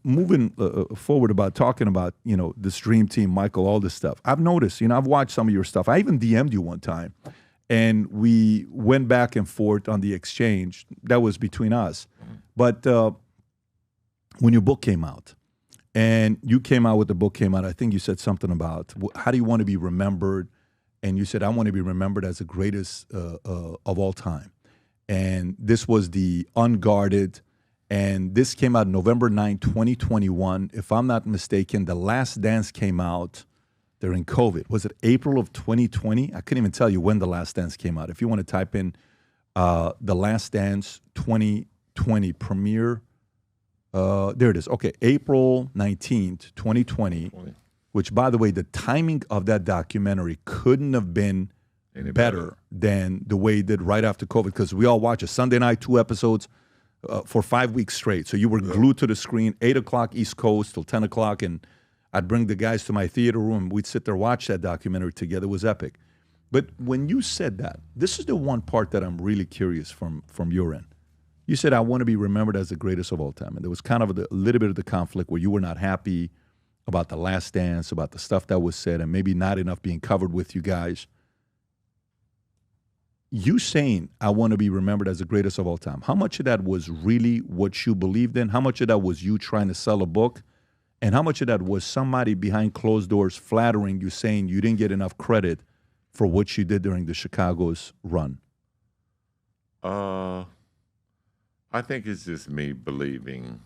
moving forward about talking about, this dream team, Michael, all this stuff. I've noticed, I've watched some of your stuff. I even DM'd you one time, and we went back and forth on the exchange. That was between us. But when your book came out, and you came out with the book came out, I think you said something about how do you want to be remembered? And you said, I want to be remembered as the greatest of all time. And this was the Unguarded, and this came out November 9, 2021. If I'm not mistaken, The Last Dance came out during COVID. Was it April of 2020? I couldn't even tell you when The Last Dance came out. If you want to type in The Last Dance 2020 premiere, there it is. Okay, April 19th, 2020, which, by the way, the timing of that documentary couldn't have been better than the way it did right after COVID, because we all watch a Sunday night, 2 episodes for 5 weeks straight. So you were glued to the screen, 8 o'clock East Coast till 10 o'clock, and I'd bring the guys to my theater room. We'd sit there, watch that documentary together. It was epic. But when you said that, this is the one part that I'm really curious from your end. You said, I want to be remembered as the greatest of all time. And there was kind of a little bit of the conflict where you were not happy about The Last Dance, about the stuff that was said, and maybe not enough being covered with you guys. You saying, I want to be remembered as the greatest of all time, how much of that was really what you believed in? How much of that was you trying to sell a book? And how much of that was somebody behind closed doors flattering you, saying you didn't get enough credit for what you did during the Chicago's run? I think it's just me believing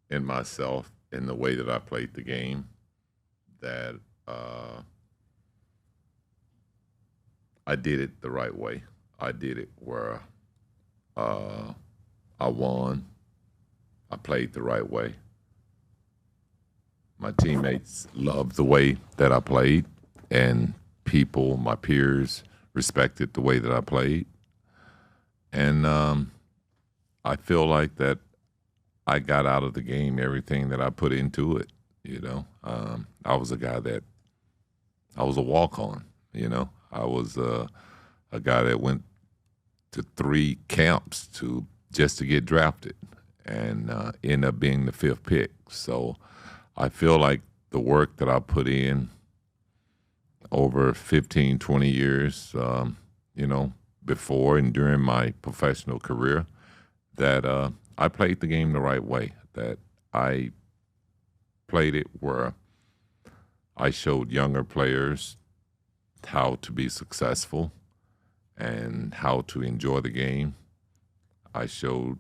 in myself, in the way that I played the game, that I did it the right way. I did it where I won. I played the right way. My teammates loved the way that I played, and people, my peers, respected the way that I played. And I feel like that I got out of the game everything that I put into it, I was a guy that, I was a walk-on, I was a guy that went to 3 camps just to get drafted and end up being the 5th pick. So I feel like the work that I put in over 15, 20 years, before and during my professional career, that I played the game the right way, that I played it where I showed younger players how to be successful and how to enjoy the game. I showed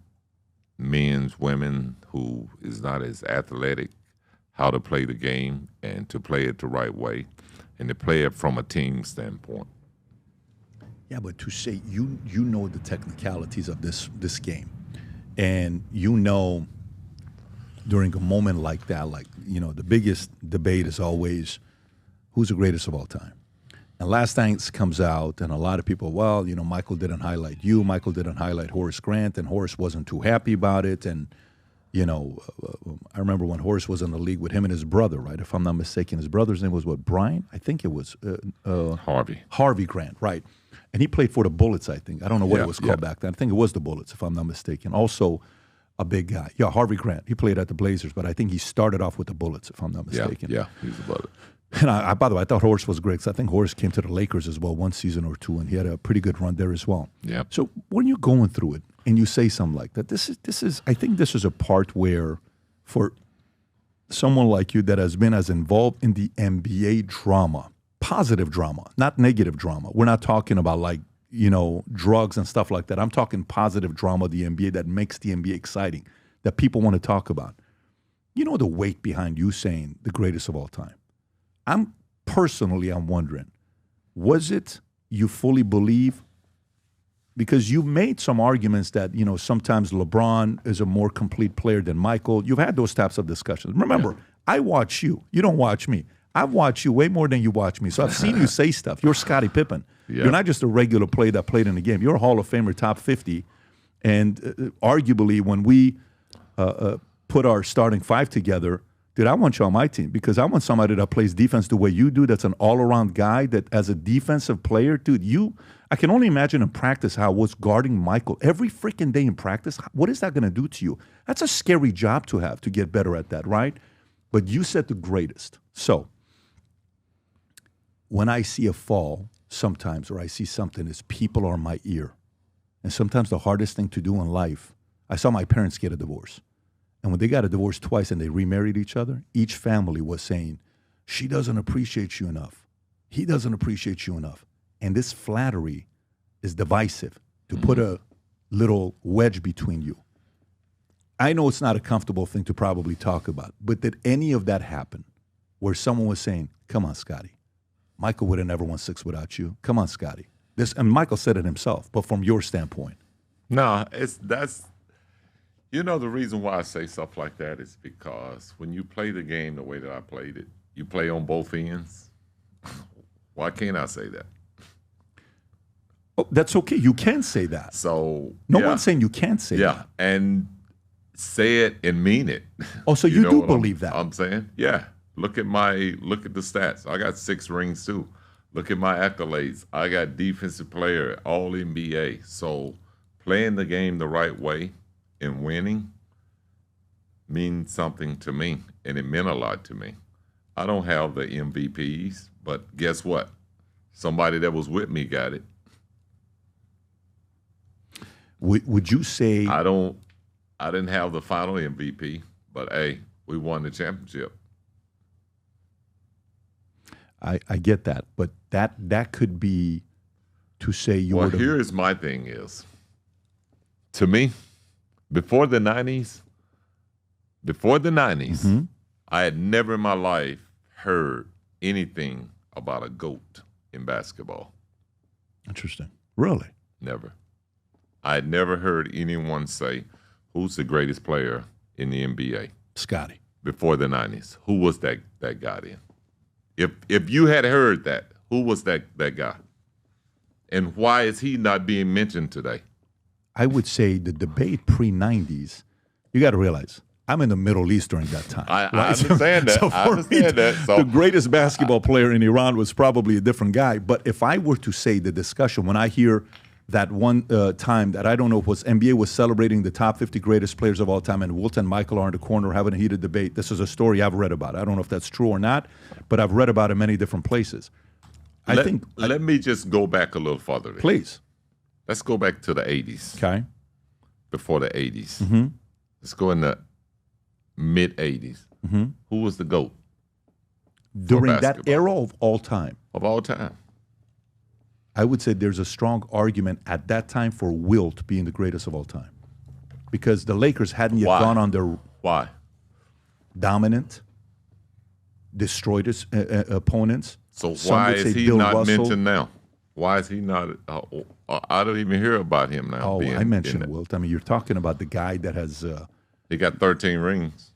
men's, women who is not as athletic how to play the game and to play it the right way and to play it from a team standpoint. Yeah, but to say you know the technicalities of this game, and during a moment like that, the biggest debate is always who's the greatest of all time. And Last Dance comes out, and a lot of people, Michael didn't highlight you, Michael didn't highlight Horace Grant, and Horace wasn't too happy about it. And I remember when Horace was in the league with him and his brother, right? If I'm not mistaken, his brother's name was what, Brian? I think it was Harvey Grant, right? And he played for the Bullets, I think. I don't know what it was called back then. I think it was the Bullets, if I'm not mistaken. Also, a big guy. Yeah, Harvey Grant. He played at the Blazers, but I think he started off with the Bullets, if I'm not mistaken. Yeah, he's a Bullet. And by the way, I thought Horace was great, because I think Horace came to the Lakers as well 1 season or 2, and he had a pretty good run there as well. Yeah. So when you're going through it and you say something like that, this is I think this is a part where, for someone like you that has been as involved in the NBA drama, positive drama, not negative drama. We're not talking about drugs and stuff like that. I'm talking positive drama of the NBA that makes the NBA exciting, that people want to talk about. The weight behind you saying the greatest of all time. I'm wondering, was it you fully believe? Because you made some arguments that, sometimes LeBron is a more complete player than Michael. You've had those types of discussions. Remember, I watch you. You don't watch me. I've watched you way more than you watch me. So I've seen you say stuff. You're Scottie Pippen. Yeah. You're not just a regular player that played in the game. You're a Hall of Famer, top 50. And arguably, when we put our starting five together, dude, I want you on my team because I want somebody that plays defense the way you do. That's an all-around guy that, as a defensive player, dude, I can only imagine in practice how I was guarding Michael every freaking day in practice. What is that going to do to you? That's a scary job to have to get better at that, right? But you said the greatest. So when I see a fall sometimes, or I see something, is people are in my ear. And sometimes the hardest thing to do in life, I saw my parents get a divorce. And when they got a divorce twice and they remarried each other, each family was saying, she doesn't appreciate you enough. He doesn't appreciate you enough. And this flattery is divisive to put a little wedge between you. I know it's not a comfortable thing to probably talk about, but did any of that happen where someone was saying, come on, Scottie, Michael would have never won 6 without you. Come on, Scottie. And Michael said it himself, but from your standpoint. No, the reason why I say stuff like that is because when you play the game the way that I played it, you play on both ends. Why can't I say that? Oh, that's okay. You can say that. So no one's saying you can't say that. Yeah, and say it and mean it. Oh, so you do believe that? I'm saying, yeah. Look at the stats. I got 6 rings too. Look at my accolades. I got defensive player, all NBA. So playing the game the right way and winning means something to me, and it meant a lot to me. I don't have the MVPs, but guess what? Somebody that was with me got it. Would you say I didn't have the final MVP, but hey, we won the championship. I get that, but that could be to say you Well, would have. here's my thing is, to me, before the 90s, I had never in my life heard anything about a GOAT in basketball. Interesting. Really? Never. I had never heard anyone say, who's the greatest player in the NBA? Scottie. Before the 90s. Who was that guy then? If you had heard that, who was that guy? And why is he not being mentioned today? I would say the debate pre-90s, you got to realize, I'm in the Middle East during that time. I understand that. So the greatest basketball player in Iran was probably a different guy. But if I were to say the discussion, when I hear that one time that I don't know if it was NBA was celebrating the top 50 greatest players of all time, and Wilt and Michael are in the corner having a heated debate. This is a story I've read about. I don't know if that's true or not, but I've read about it in many different places. Let me just go back a little further. Please. Let's go back to the 80s. Okay. Before the 80s. Mm-hmm. Let's go in the mid-80s. Mm-hmm. Who was the GOAT? During that era of all time? Of all time. I would say there's a strong argument at that time for Wilt being the greatest of all time. Because the Lakers hadn't yet gone on their dominant, destroyed his opponents. So why is he not mentioned now? Why is he not? I don't even hear about him now. Oh, I mentioned Wilt. I mean, you're talking about the guy that has. He got 13 rings.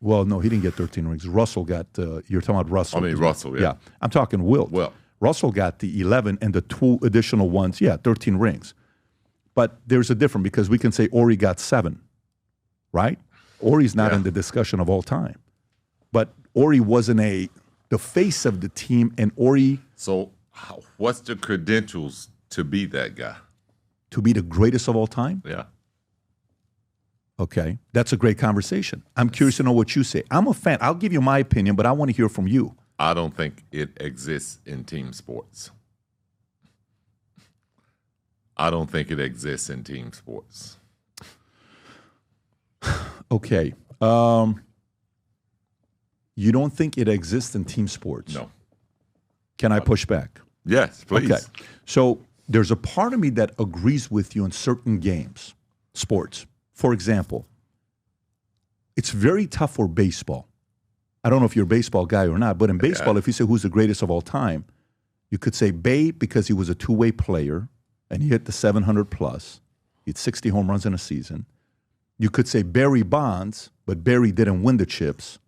Well, no, he didn't get 13 rings. Russell got. You're talking about Russell. I mean, Russell. Yeah. I'm talking Wilt. Well, Russell got the 11 and the 2 additional ones. Yeah, 13 rings. But there's a difference because we can say Ori got 7, right? Ori's not in the discussion of all time. But Ori wasn't the face of the team, and Ori. So what's the credentials to be that guy? To be the greatest of all time? Yeah. Okay. That's a great conversation. I'm curious to know what you say. I'm a fan. I'll give you my opinion, but I want to hear from you. I don't think it exists in team sports. I don't think it exists in team sports. Okay. You don't think it exists in team sports? No. Can I push back? Yes, please. Okay. So there's a part of me that agrees with you in certain games, sports. For example, it's very tough for baseball. I don't know if you're a baseball guy or not, but in baseball, if you say who's the greatest of all time, you could say Babe because he was a two-way player and he hit the 700 plus. He had 60 home runs in a season. You could say Barry Bonds, but Barry didn't win the chips,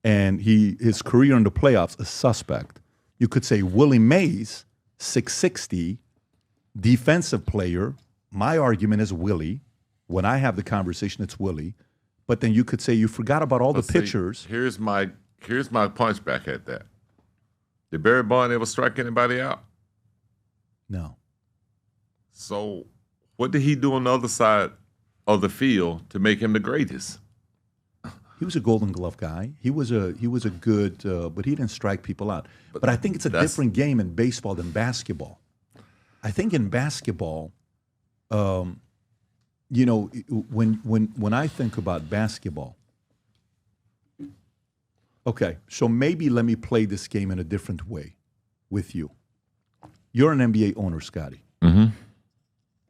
and his career in the playoffs is suspect. You could say Willie Mays, 660, defensive player. My argument is Willie. When I have the conversation, it's Willie. But then you could say you forgot about all the pitchers. Here's my punchback at that. Did Barry Bonds ever strike anybody out? No. So what did he do on the other side of the field to make him the greatest? He was a Golden Glove guy. He was a good, but he didn't strike people out. But I think it's a different game in baseball than basketball. I think in basketball, you know, when I think about basketball, okay, so maybe let me play this game in a different way with you. You're an NBA owner, Scottie. Mm-hmm.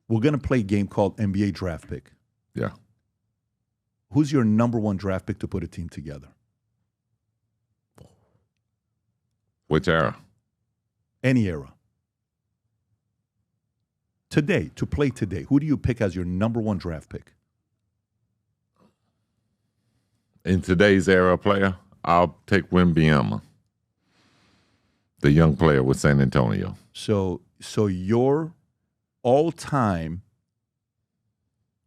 We're going to play a game called NBA Draft Pick. Yeah. Who's your number one draft pick to put a team together? Which era? Any era. Today, to play today, who do you pick as your number one draft pick? In today's era player, I'll take Wembanyama, the young player with San Antonio. So your all-time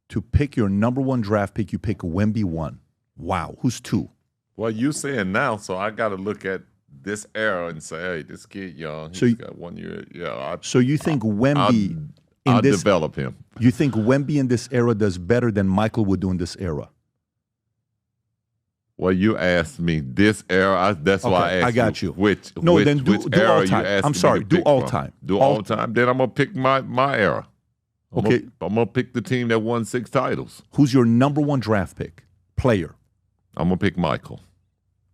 to pick your number one draft pick, you pick Wemby 1. Wow. Who's 2? Well, you saying now, so I got to look at this era and say, hey, this kid young, So he's got 1 year. Yeah. So you think Wemby I'll develop him. You think Wemby in this era does better than Michael would do in this era? Well, you asked me this era. That's why I asked I got you. Which then do era all time. you asking I'm sorry, me to do pick all from. time. Do all time. Then I'm going to pick my era. I'm going to pick the team that won 6 titles. Who's your number one draft pick? Player. I'm going to pick Michael.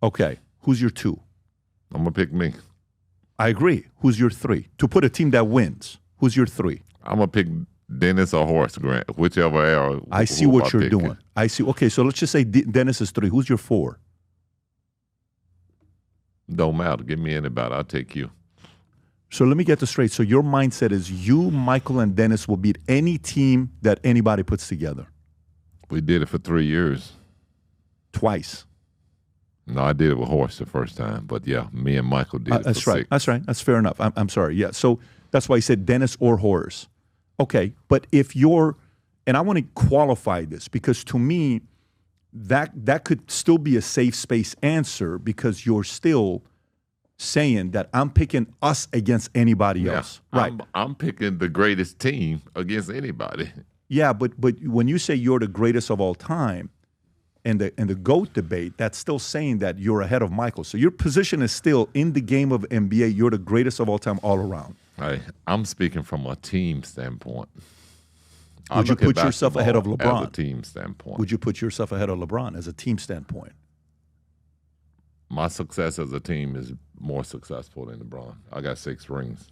Okay. Who's your 2? I'm going to pick me. I agree. Who's your 3? To put a team that wins, who's your 3? I'm going to pick Dennis or Horace Grant, whichever era. I see what you're doing. I see. Okay, so let's just say Dennis is 3. Who's your 4? Don't matter. Give me anybody. I'll take you. So let me get this straight. So your mindset is you, Michael, and Dennis will beat any team that anybody puts together. We did it for 3 years. Twice. No, I did it with Horace the first time. But, yeah, me and Michael did it that's for right. 6. That's right. That's fair enough. I'm sorry. Yeah, so that's why I said Dennis or Horace. Okay, but if you're – and I want to qualify this because to me that could still be a safe space answer because you're still saying that I'm picking us against anybody else. Right. I'm picking the greatest team against anybody. Yeah, but when you say you're the greatest of all time in the GOAT debate, that's still saying that you're ahead of Michael. So your position is still in the game of NBA, you're the greatest of all time all around. Hey, I'm speaking from a team standpoint. Would you put yourself ahead of LeBron? As a team standpoint. Would you put yourself ahead of LeBron as a team standpoint? My success as a team is more successful than LeBron. I got 6 rings.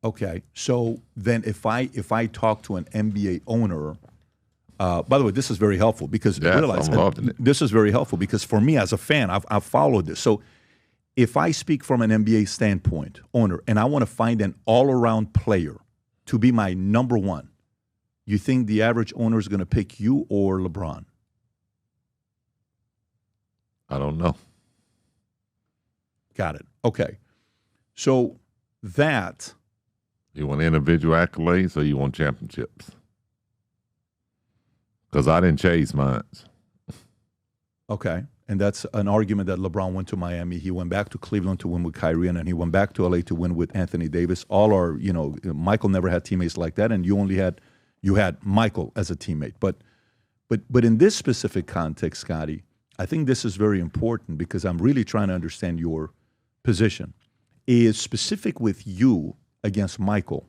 Okay, so then if I talk to an NBA owner, by the way, this is very helpful because realize this is very helpful because for me as a fan, I've followed this. So if I speak from an NBA standpoint, owner, and I want to find an all-around player to be my number one, you think the average owner is going to pick you or LeBron? I don't know. Got it. Okay. So that... You want individual accolades or you want championships? Because I didn't chase mine. Okay. And that's an argument that LeBron went to Miami. He went back to Cleveland to win with Kyrie, and then he went back to LA to win with Anthony Davis. All are, Michael never had teammates like that, and you had Michael as a teammate. But in this specific context, Scottie, I think this is very important because I'm really trying to understand your position. Is specific with you against Michael.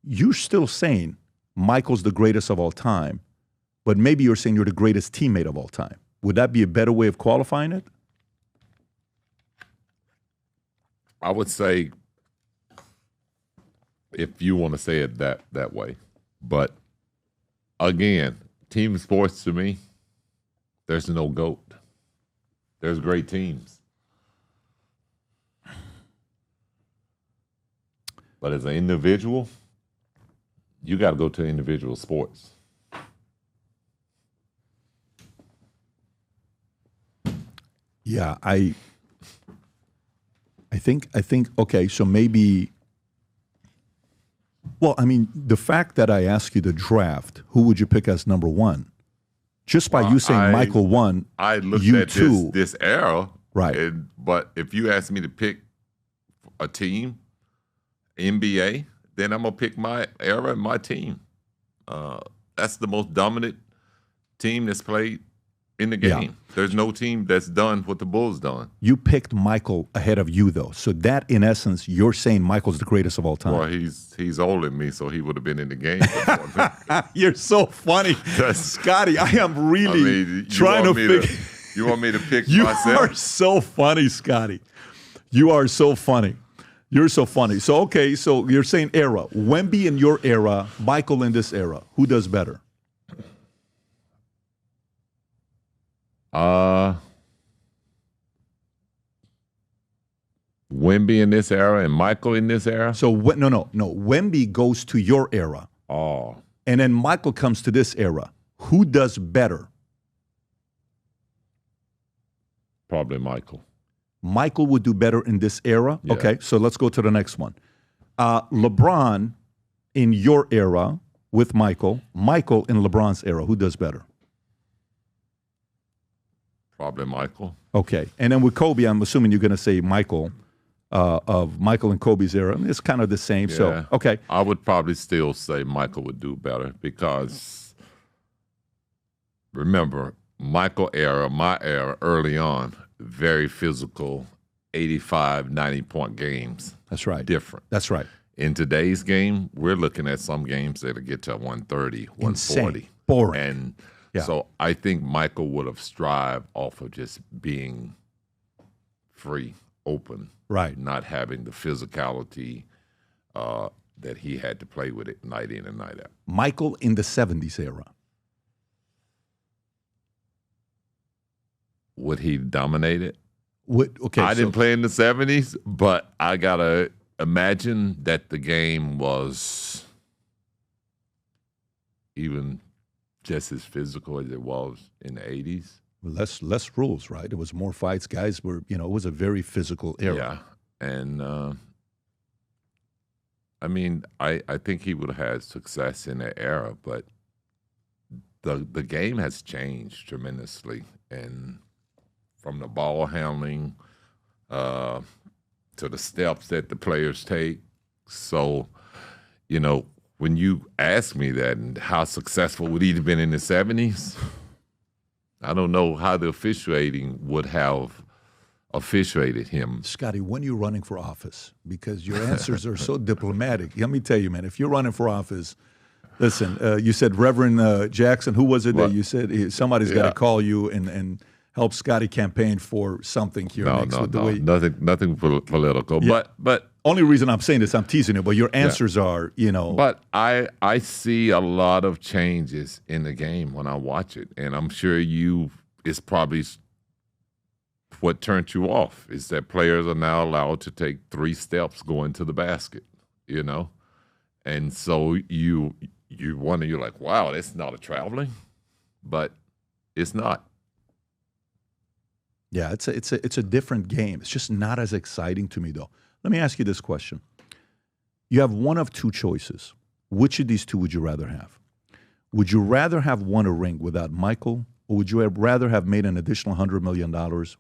You're still saying Michael's the greatest of all time, but maybe you're saying you're the greatest teammate of all time. Would that be a better way of qualifying it? I would say, if you want to say it that way. But again, team sports to me, there's no GOAT. There's great teams. But as an individual, you got to go to individual sports. Yeah, I think okay, so maybe Well, I mean, the fact that I asked you to draft, who would you pick as number one? Just by you saying Michael won, I looked you at too. this era. Right. But if you ask me to pick a team, NBA, then I'm going to pick my era and my team. That's the most dominant team that's played in the game. Yeah. There's no team that's done what the Bulls done. You picked Michael ahead of you, though. So that, in essence, you're saying Michael's the greatest of all time. Well, he's older than me, so he would have been in the game before me. You're so funny. Scotty, I am really trying to figure. You want me to pick You myself? are so funny, Scotty. You are so funny. You're so funny. So, okay, so you're saying era. Wemby in your era, Michael in this era. Who does better? Wemby in this era and Michael in this era? So, no. Wemby goes to your era. Oh. And then Michael comes to this era. Who does better? Probably Michael. Michael would do better in this era? Yeah. Okay, so let's go to the next one. LeBron in your era with Michael. Michael in LeBron's era. Who does better? Probably Michael. Okay, and then with Kobe, I'm assuming you're going to say Michael of Michael and Kobe's era. It's kind of the same. Yeah. So, okay. I would probably still say Michael would do better because, remember, Michael era, my era, early on, very physical, 85, 90-point games. That's right. Different. That's right. In today's game, we're looking at some games that'll get to 130, 140. Insane. Boring. And Yeah. so I think Michael would have strived off of just being free, open, Right. not having the physicality that he had to play with it night in and night out. Michael in the 70s era. Would he dominate it? Okay, I didn't play in the 70s, but I got to imagine that the game was even just as physical as it was in the 80s. Less rules, right? It was more fights. Guys were, it was a very physical era. Yeah. And, I mean, I think he would have had success in that era, but the game has changed tremendously. And from the ball handling to the steps that the players take. So, when you ask me that and how successful would he have been in the 70s, I don't know how the officiating would have officiated him. Scotty, when you're running for office, because your answers are so diplomatic. Let me tell you, man, if you're running for office, listen, you said Reverend Jackson, who was it that you said somebody's got to call you and help Scotty campaign for something here next with the way nothing political. Yeah. But only reason I'm saying this, I'm teasing you, but your answers are, But I see a lot of changes in the game when I watch it, and I'm sure it's probably what turned you off is that players are now allowed to take 3 steps going to the basket, and so you wonder, you're like, wow, that's not a traveling, but it's not. Yeah, it's a different game. It's just not as exciting to me, though. Let me ask you this question. You have one of two choices. Which of these two would you rather have? Would you rather have won a ring without Michael, or would you rather have made an additional $100 million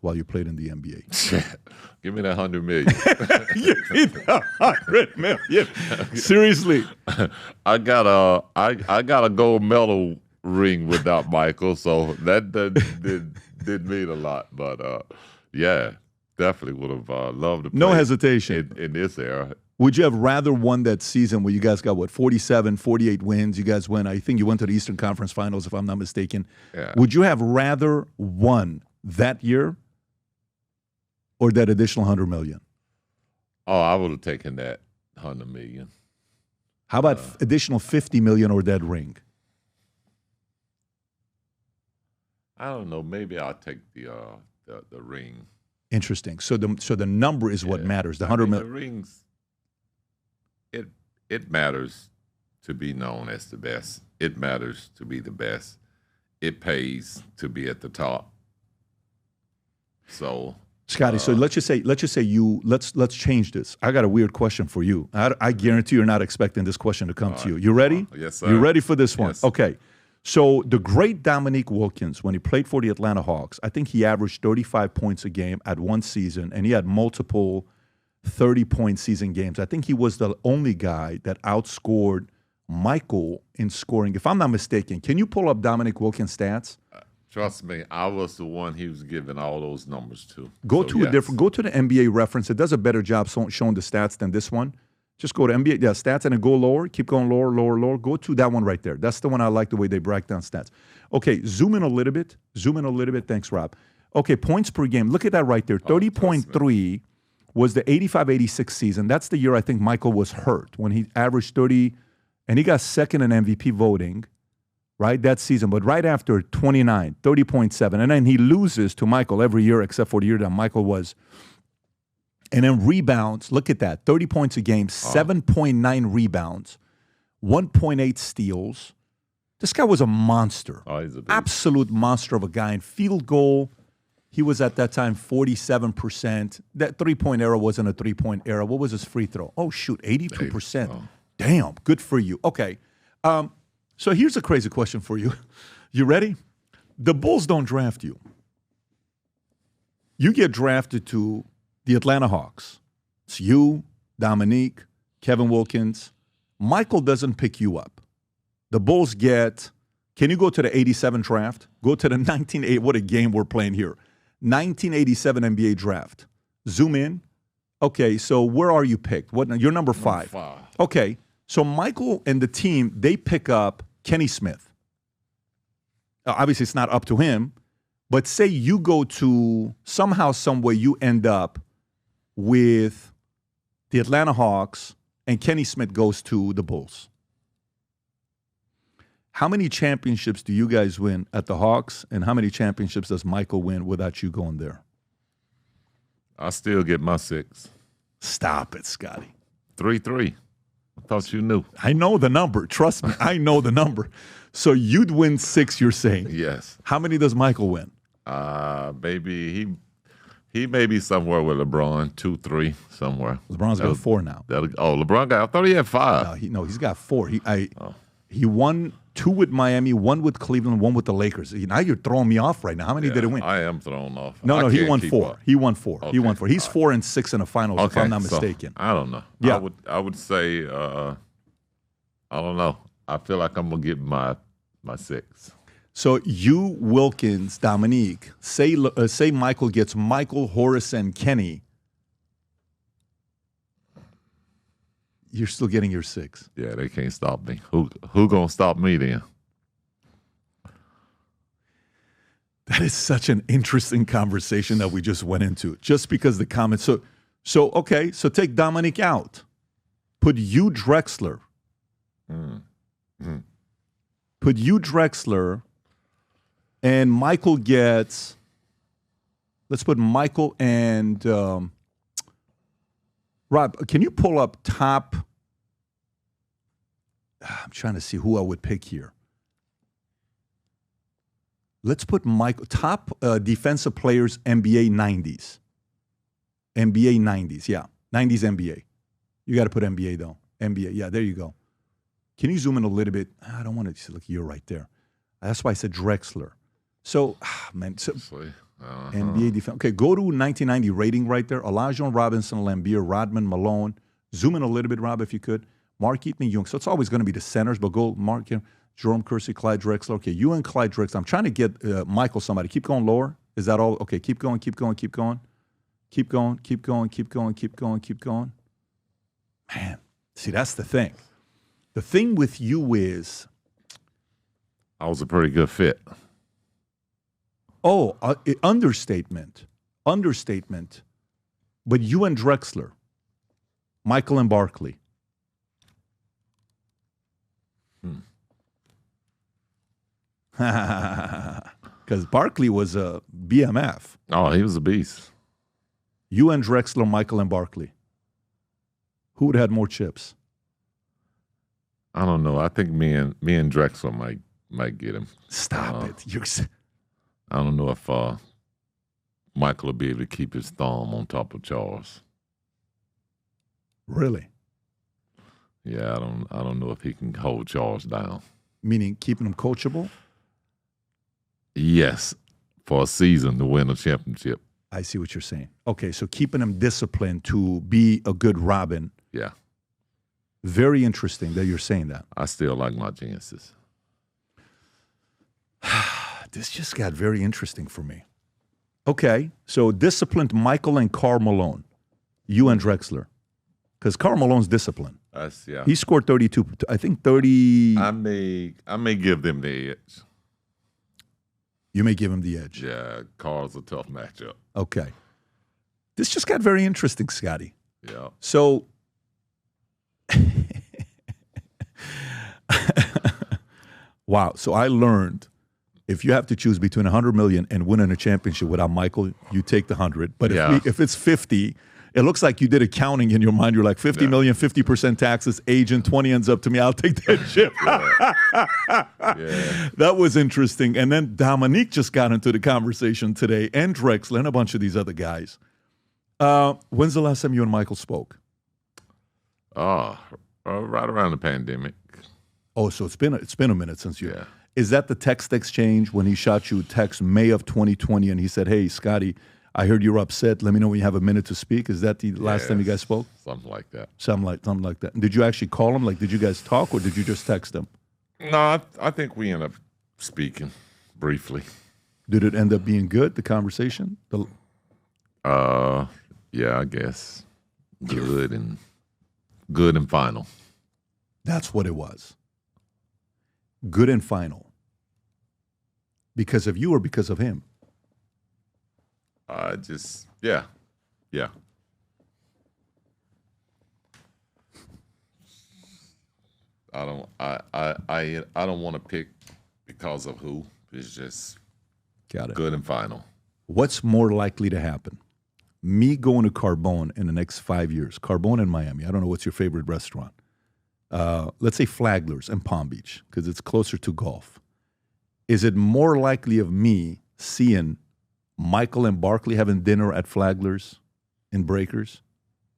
while you played in the NBA? Give me that $100 million. Give me the $100 million. Seriously. I got a gold medal ring without Michael, so that did mean a lot. But yeah, definitely would have loved to play. No hesitation. In this era. Would you have rather won that season where you guys got, 47, 48 wins? You guys went, I think you went to the Eastern Conference Finals, if I'm not mistaken. Yeah. Would you have rather won that year or that additional $100 million? Oh, I would have taken that $100 million. How about additional $50 million or that ring? I don't know. Maybe I'll take the ring. Interesting. So the number is what matters. The $100 million. The rings. It matters to be known as the best. It matters to be the best. It pays to be at the top. So Scottie, so let's just say let's change this. I got a weird question for you. I guarantee you're not expecting this question to come to you. You ready? Yes, sir. You ready for this one? Yes. Okay. So the great Dominique Wilkins, when he played for the Atlanta Hawks, I think he averaged 35 points a game at one season, and he had multiple 30-point season games. I think he was the only guy that outscored Michael in scoring. If I'm not mistaken, can you pull up Dominique Wilkins' stats? Trust me, I was the one he was giving all those numbers to. Go to the NBA reference. It does a better job showing the stats than this one. Just go to NBA stats and then go lower. Keep going lower, lower, lower. Go to that one right there. That's the one I like the way they break down stats. Okay, zoom in a little bit. Thanks, Rob. Okay, points per game. Look at that right there. 30.3 was the 85-86 season. That's the year I think Michael was hurt when he averaged 30, and he got second in MVP voting, right, that season. But right after 29, 30.7. And then he loses to Michael every year except for the year that Michael was. And then rebounds, look at that, 30 points a game, 7.9 rebounds, 1.8 steals. This guy was a monster. Oh, he's a beast. Absolute monster of a guy. And field goal, he was at that time 47%. That three-point era wasn't a three-point era. What was his free throw? Oh, shoot, 82%. Oh. Damn, good for you. Okay, so here's a crazy question for you. You ready? The Bulls don't draft you. You get drafted to the Atlanta Hawks. It's you, Dominique, Kevin Wilkins. Michael doesn't pick you up. The Bulls get, can you go to the 87 draft? Go to the 1980, what a game we're playing here. 1987 NBA draft. Zoom in. Okay, so where are you picked? You're number 5. Okay, so Michael and the team, they pick up Kenny Smith. Obviously, it's not up to him, but say you go to, somehow, some way, you end up with the Atlanta Hawks, and Kenny Smith goes to the Bulls. How many championships do you guys win at the Hawks, and how many championships does Michael win without you going there? I still get my 6. Stop it, Scottie. 3-3. I thought you knew. I know the number. Trust me, I know the number. So you'd win 6, you're saying? Yes. How many does Michael win? Maybe he may be somewhere with LeBron, 2-3, somewhere. LeBron's got 4 now. LeBron got, I thought he had 5. He's got 4. He won 2 with Miami, 1 with Cleveland, 1 with the Lakers. Now you're throwing me off right now. How many did he win? I am thrown off. No, he won 4. Up. He won 4. Okay. He won 4. He's 4-6 in the finals, if I'm not mistaken. I don't know. Yeah. I would say, I don't know. I feel like I'm going to get my 6. So you, Wilkins, Dominique, say Michael gets Michael, Horace, and Kenny. You're still getting your 6. Yeah, they can't stop me. Who gonna stop me then? That is such an interesting conversation that we just went into. Just because the comments. So okay. So take Dominique out. Put you Drexler. Put you Drexler. And Michael gets, let's put Michael and Rob, can you pull up top? I'm trying to see who I would pick here. Let's put Michael, top defensive players, NBA 90s. NBA 90s, yeah. 90s NBA. You got to put NBA, though. NBA, yeah, there you go. Can you zoom in a little bit? I don't want to look, you're right there. That's why I said Drexler. So, man, NBA defense. Okay, go to 1990 rating right there. Elijah Robinson, Lambeer, Rodman, Malone. Zoom in a little bit, Rob, if you could. Mark Eaton, Young. So it's always going to be the centers, but go Mark, Jerome Kersey, Clyde Drexler. Okay, you and Clyde Drexler. I'm trying to get Michael somebody. Keep going lower. Is that all? Okay, keep going, keep going, keep going. Keep going, keep going, keep going, keep going, keep going. Man, see, that's the thing. The thing with you is... I was a pretty good fit. Oh, understatement. Understatement. But you and Drexler, Michael and Barkley. Because Barkley was a BMF. Oh, he was a beast. You and Drexler, Michael and Barkley. Who would have had more chips? I don't know. I think me and Drexler might get him. Stop it. I don't know if Michael will be able to keep his thumb on top of Charles. Really? Yeah, I don't know if he can hold Charles down. Meaning keeping him coachable? Yes, for a season to win a championship. I see what you're saying. Okay, so keeping him disciplined to be a good Robin. Yeah. Very interesting that you're saying that. I still like my chances. This just got very interesting for me. Okay, so disciplined Michael and Karl Malone. You and Drexler. Because Karl Malone's disciplined. Yeah. He scored 32, I think 30. I may give them the edge. You may give him the edge. Yeah, Carl's a tough matchup. Okay. This just got very interesting, Scottie. Yeah. So, wow. So I learned if you have to choose between $100 million and winning a championship without Michael, you take the 100. But if it's 50, it looks like you did accounting in your mind. You're like 50 million, 50% taxes, agent, 20 ends up to me. I'll take that chip. That was interesting. And then Dominique just got into the conversation today, and Drexler and a bunch of these other guys. When's the last time you and Michael spoke? Right around the pandemic. Oh, so it's been a minute since you. Yeah. Is that the text exchange when he shot you a text May of 2020 and he said, "Hey, Scottie, I heard you're upset. Let me know when you have a minute to speak." Is that the last time you guys spoke? Something like that. Something like that. And did you actually call him? Like, did you guys talk or did you just text him? No, I think we ended up speaking briefly. Did it end up being good, the conversation? Yeah, I guess. Good and final. That's what it was. Good and final. Because of you or because of him? Yeah. I don't want to pick because of who. It's just Got it. good and final. What's more likely to happen? Me going to Carbone in the next 5 years. Carbone in Miami. I don't know what's your favorite restaurant. Let's say Flagler's in Palm Beach because it's closer to golf. Is it more likely of me seeing Michael and Barkley having dinner at Flagler's in Breakers,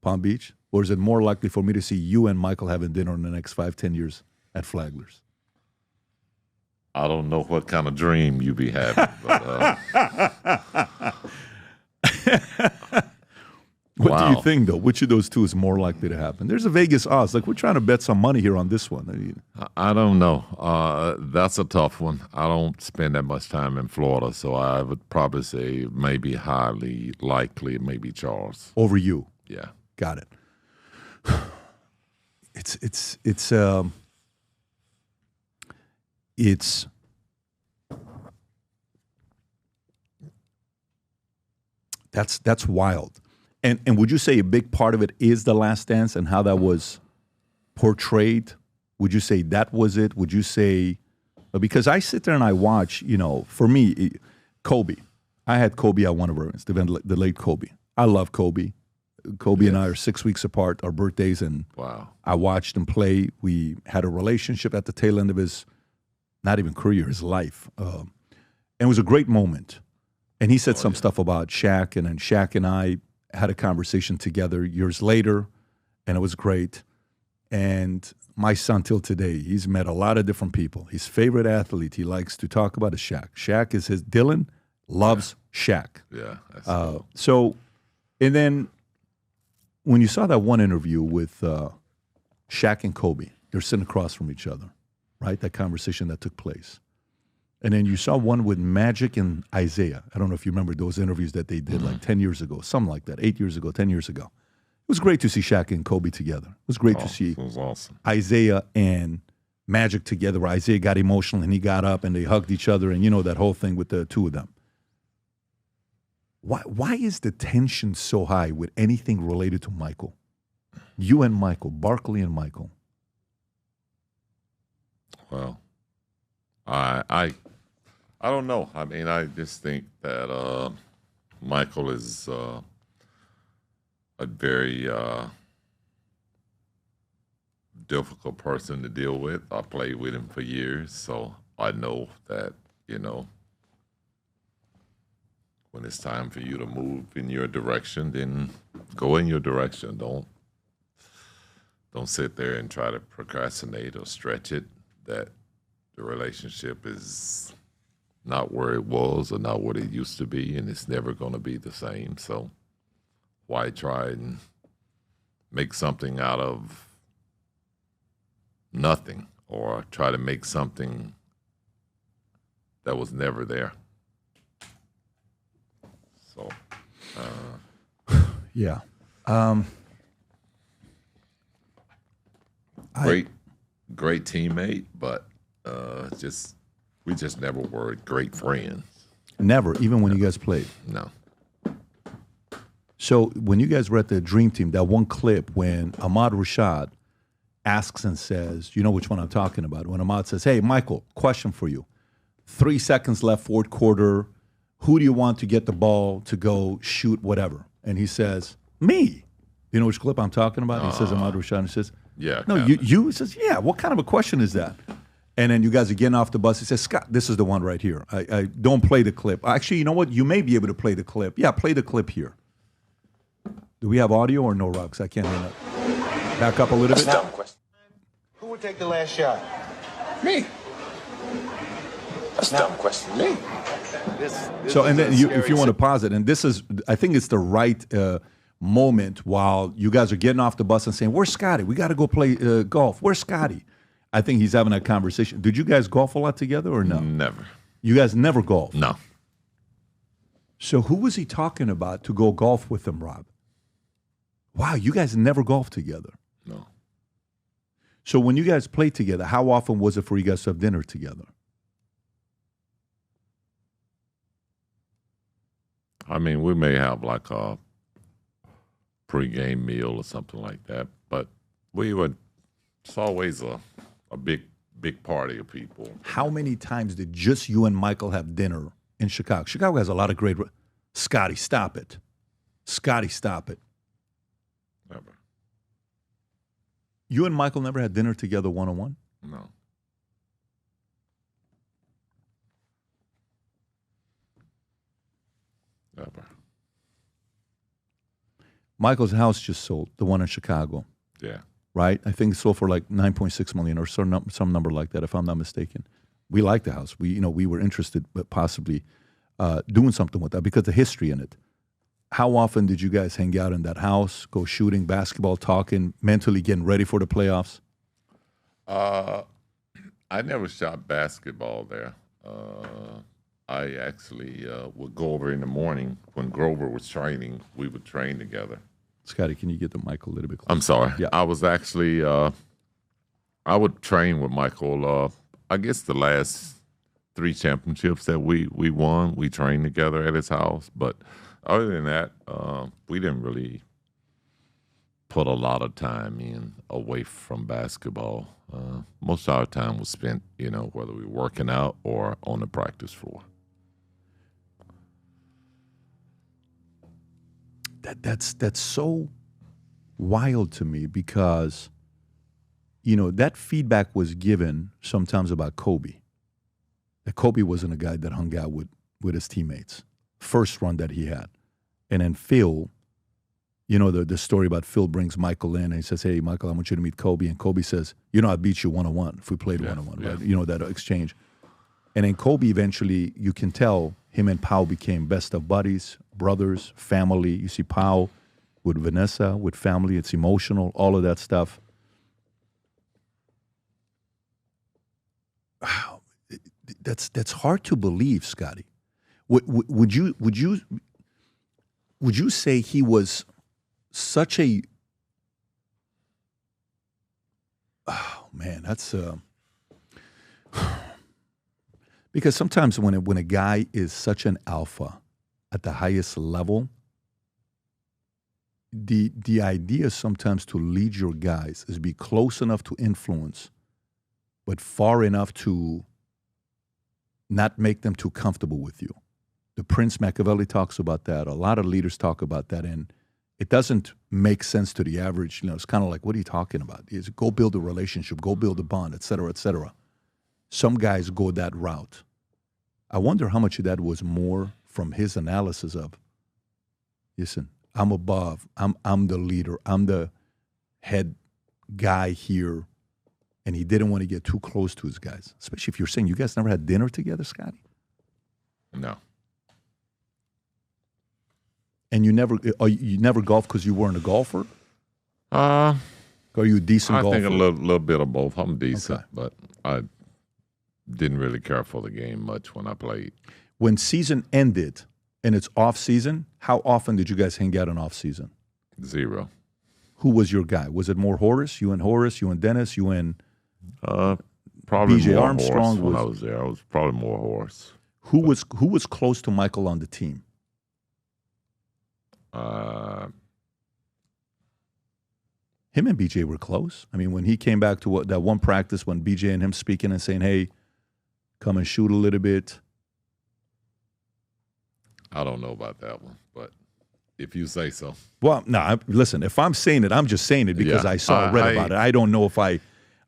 Palm Beach? Or is it more likely for me to see you and Michael having dinner in the next 5-10 years at Flagler's? I don't know what kind of dream you be having. But, What do you think, though? Which of those two is more likely to happen? There's a Vegas odds. Like, we're trying to bet some money here on this one. I don't know. That's a tough one. I don't spend that much time in Florida, so I would probably say maybe highly likely, maybe Charles. Over you. Yeah. Got it. It's that's wild. And would you say a big part of it is The Last Dance and how that was portrayed? Would you say that was it? Would you say, because I sit there and I watch, for me, Kobe. I had Kobe at one of our events, the late Kobe. I love Kobe. Kobe and I are 6 weeks apart, our birthdays, and Wow. I watched him play. We had a relationship at the tail end of his, not even career, his life. And it was a great moment. And he said some stuff about Shaq, and then Shaq and I had a conversation together years later, and it was great. And my son, till today, he's met a lot of different people. His favorite athlete he likes to talk about is Shaq. Shaq is his, Dylan loves Shaq. Yeah. That's So, and then when you saw that one interview with Shaq and Kobe, they're sitting across from each other, right? That conversation that took place. And then you saw one with Magic and Isaiah. I don't know if you remember those interviews that they did like 10 years ago, something like that, 8 years ago, 10 years ago. It was great to see Shaq and Kobe together. It was great to see It was awesome. Isaiah and Magic together, where Isaiah got emotional and he got up and they hugged each other, and that whole thing with the two of them. Why is the tension so high with anything related to Michael? You and Michael, Barkley and Michael. Well, I don't know. I mean, I just think that Michael is a very difficult person to deal with. I played with him for years, so I know that, when it's time for you to move in your direction, then go in your direction. Don't sit there and try to procrastinate or stretch it. That the relationship is not where it was or not what it used to be, and it's never going to be the same. So why try and make something out of nothing, or try to make something that was never there? So, yeah. Great teammate, but we just never were great friends. Never, even when you guys played. No. So when you guys were at the Dream Team, that one clip when Ahmad Rashad asks and says, you know which one I'm talking about, when Ahmad says, hey, Michael, question for you. 3 seconds left, fourth quarter. Who do you want to get the ball to go shoot whatever? And he says, me. You know which clip I'm talking about? He says, Ahmad Rashad, and he says, yeah. No, you. He says, yeah, what kind of a question is that? And then you guys are getting off the bus. He says, Scott, this is the one right here. I don't play the clip. Actually, you know what? You may be able to play the clip. Yeah, play the clip here. Do we have audio or no, Rocks? I can't hear that. Back up a little bit. Dumb question. Who would take the last shot? Me. That's a dumb question. Me. So, and then if you want to pause it, and this is, I think it's the right moment while you guys are getting off the bus and saying, where's Scottie? We got to go play golf. Where's Scottie? I think he's having that conversation. Did you guys golf a lot together or no? Never. You guys never golf? No. So who was he talking about to go golf with him, Rob? Wow, you guys never golfed together. No. So when you guys played together, how often was it for you guys to have dinner together? I mean, we may have like a pregame meal or something like that, but it's always a big party of people. How many times did just you and Michael have dinner in Chicago? Chicago has a lot of great. Scottie, stop it. Scottie, stop it. Never. You and Michael never had dinner together one-on-one? No. Never. Michael's house just sold, the one in Chicago. Yeah. Right? I think it sold for like $9.6 million or some number like that, if I'm not mistaken. We like the house. We were interested, but possibly doing something with that because the history in it. How often did you guys hang out in that house, go shooting, basketball, talking, mentally getting ready for the playoffs? I never shot basketball there. I actually would go over in the morning when Grover was training. We would train together. Scottie, can you get the mic a little bit closer? I'm sorry. Yeah. I was actually, I would train with Michael, I guess the last 3 championships that we won, we trained together at his house. But other than that, we didn't really put a lot of time in away from basketball. Most of our time was spent, whether we were working out or on the practice floor. That's so wild to me because, that feedback was given sometimes about Kobe. That Kobe wasn't a guy that hung out with his teammates. First run that he had. And then Phil, the story about Phil brings Michael in and he says, hey, Michael, I want you to meet Kobe. And Kobe says, I'd beat you one-on-one if we played one-on-one, right? That exchange. And then Kobe eventually, you can tell, him and Pau became best of buddies, brothers, family. You see Pau with Vanessa, with family. It's emotional, all of that stuff. Wow, that's hard to believe, Scottie. Would you say he was such a? Oh man, that's because sometimes when a guy is such an alpha at the highest level, the idea sometimes to lead your guys is be close enough to influence, but far enough to not make them too comfortable with you. The Prince Machiavelli talks about that. A lot of leaders talk about that, and it doesn't make sense to the average. It's kind of like, what are you talking about? Is go build a relationship, go build a bond, et cetera, et cetera. Some guys go that route. I wonder how much of that was more from his analysis of, listen, I'm above. I'm the leader. I'm the head guy here. And he didn't want to get too close to his guys, especially if you're saying you guys never had dinner together, Scottie? No. And you never golfed because you weren't a golfer? Are you a decent golfer? I think a little bit of both. I'm decent, Okay. but I didn't really care for the game much when I played. When season ended and it's off season, how often did you guys hang out in off season? 0. Who was your guy? Was it more Horace? You and Dennis? You and Probably BJ more Armstrong Horse when I was there. I was probably more Horse. Who was close to Michael on the team? Him and BJ were close. I mean, when he came back to that one practice when BJ and him speaking and saying, hey, come and shoot a little bit. I don't know about that one, but if you say so. Well, no, listen, if I'm saying it, I'm just saying it because Yeah. I read about it. I don't know if I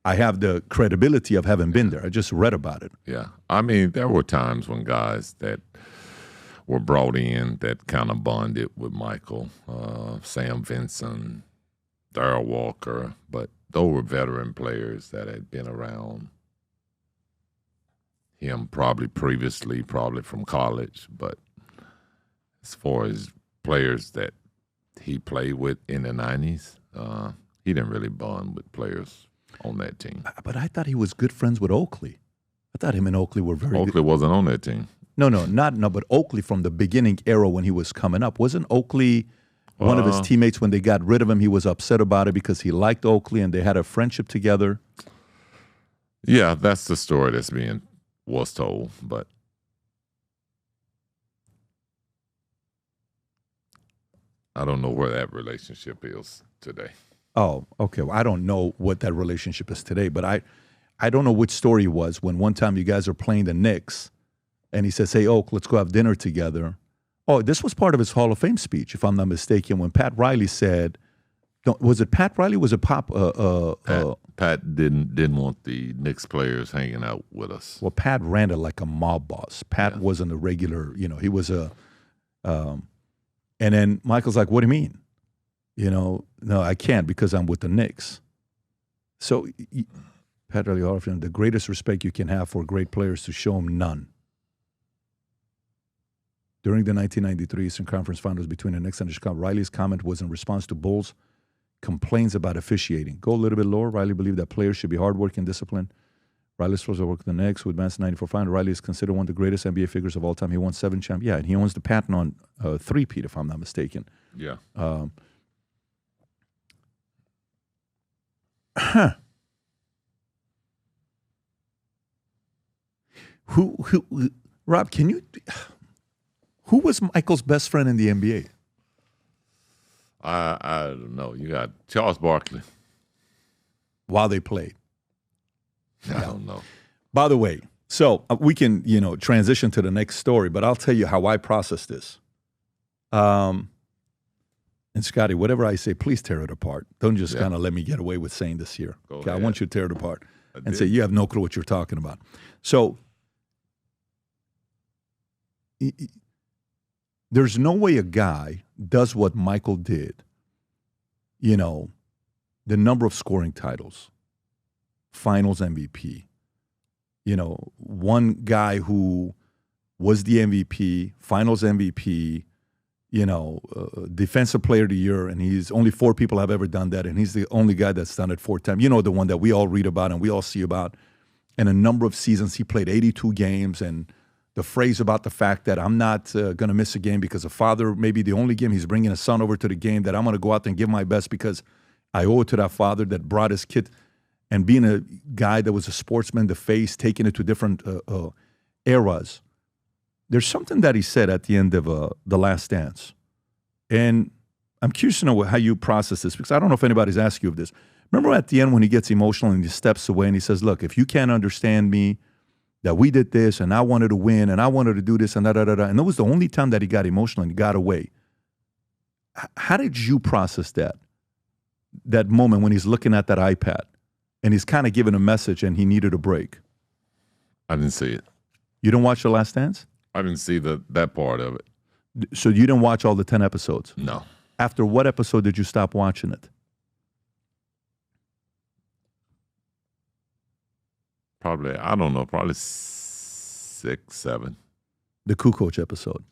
have the credibility of having been there. I just read about it. Yeah. I mean, there were times when guys that were brought in that kind of bonded with Michael, Sam Vinson, Darryl Walker, but those were veteran players that had been around him probably previously, probably from college. But as far as players that he played with in the 90s, he didn't really bond with players on that team. But I thought he was good friends with Oakley. I thought him and Oakley were very Oakley wasn't on that team. but Oakley from the beginning era when he was coming up. Wasn't Oakley one of his teammates when they got rid of him? He was upset about it because he liked Oakley and they had a friendship together. Yeah, that's the story that's was told, but I don't know where that relationship is today. Oh, okay. Well, I don't know what that relationship is today, but I don't know which story it was when one time you guys are playing the Knicks and he says, hey, Oak, let's go have dinner together. Oh, this was part of his Hall of Fame speech, if I'm not mistaken, when Pat Riley said, was it Pat Riley? Was it Pat didn't want the Knicks players hanging out with us. Well, Pat ran it like a mob boss. Pat wasn't a regular, he was a and then Michael's like, what do you mean? No, I can't because I'm with the Knicks. So Pat Riley, Hall of Fame, the greatest respect you can have for great players to show them none. During the 1993 Eastern Conference Finals between the Knicks and the Chicago, Riley's comment was in response to Bulls' complaints about officiating. Go a little bit lower. Riley believed that players should be hardworking and disciplined. Riley's supposed to work with the Knicks, who advanced 94 final. Riley is considered one of the greatest NBA figures of all time. He won 7 championships. Yeah, and he owns the patent on three-peat, if I'm not mistaken. Yeah. Rob, who was Michael's best friend in the NBA? I don't know. You got Charles Barkley. While they played. I don't know. By the way, so we can, transition to the next story, but I'll tell you how I process this. And Scottie, whatever I say, please tear it apart. Don't just kind of let me get away with saying this here. Okay, I want you to tear it apart and say you have no clue what you're talking about. So there's no way a guy does what Michael did. The number of scoring titles, Finals MVP. One guy who was the MVP, Finals MVP, Defensive Player of the Year, and he's only 4 people have ever done that, and he's the only guy that's done it 4 times. The one that we all read about and we all see about. And a number of seasons, he played 82 games, and the phrase about the fact that I'm not going to miss a game because a father, maybe the only game he's bringing a son over to the game, that I'm going to go out there and give my best because I owe it to that father that brought his kid. And being a guy that was a sportsman, the face, taking it to different eras. There's something that he said at the end of The Last Dance. And I'm curious to know how you process this because I don't know if anybody's asked you of this. Remember at the end when he gets emotional and he steps away and he says, look, if you can't understand me, that we did this and I wanted to win and I wanted to do this and da-da-da-da. And that was the only time that he got emotional and he got away. How did you process that moment when he's looking at that iPad and he's kind of giving a message and he needed a break? I didn't see it. You don't watch The Last Dance? I didn't see that part of it. So you didn't watch all the 10 episodes? No. After what episode did you stop watching it? Probably, I don't know, probably 6, 7. The Kukoc episode.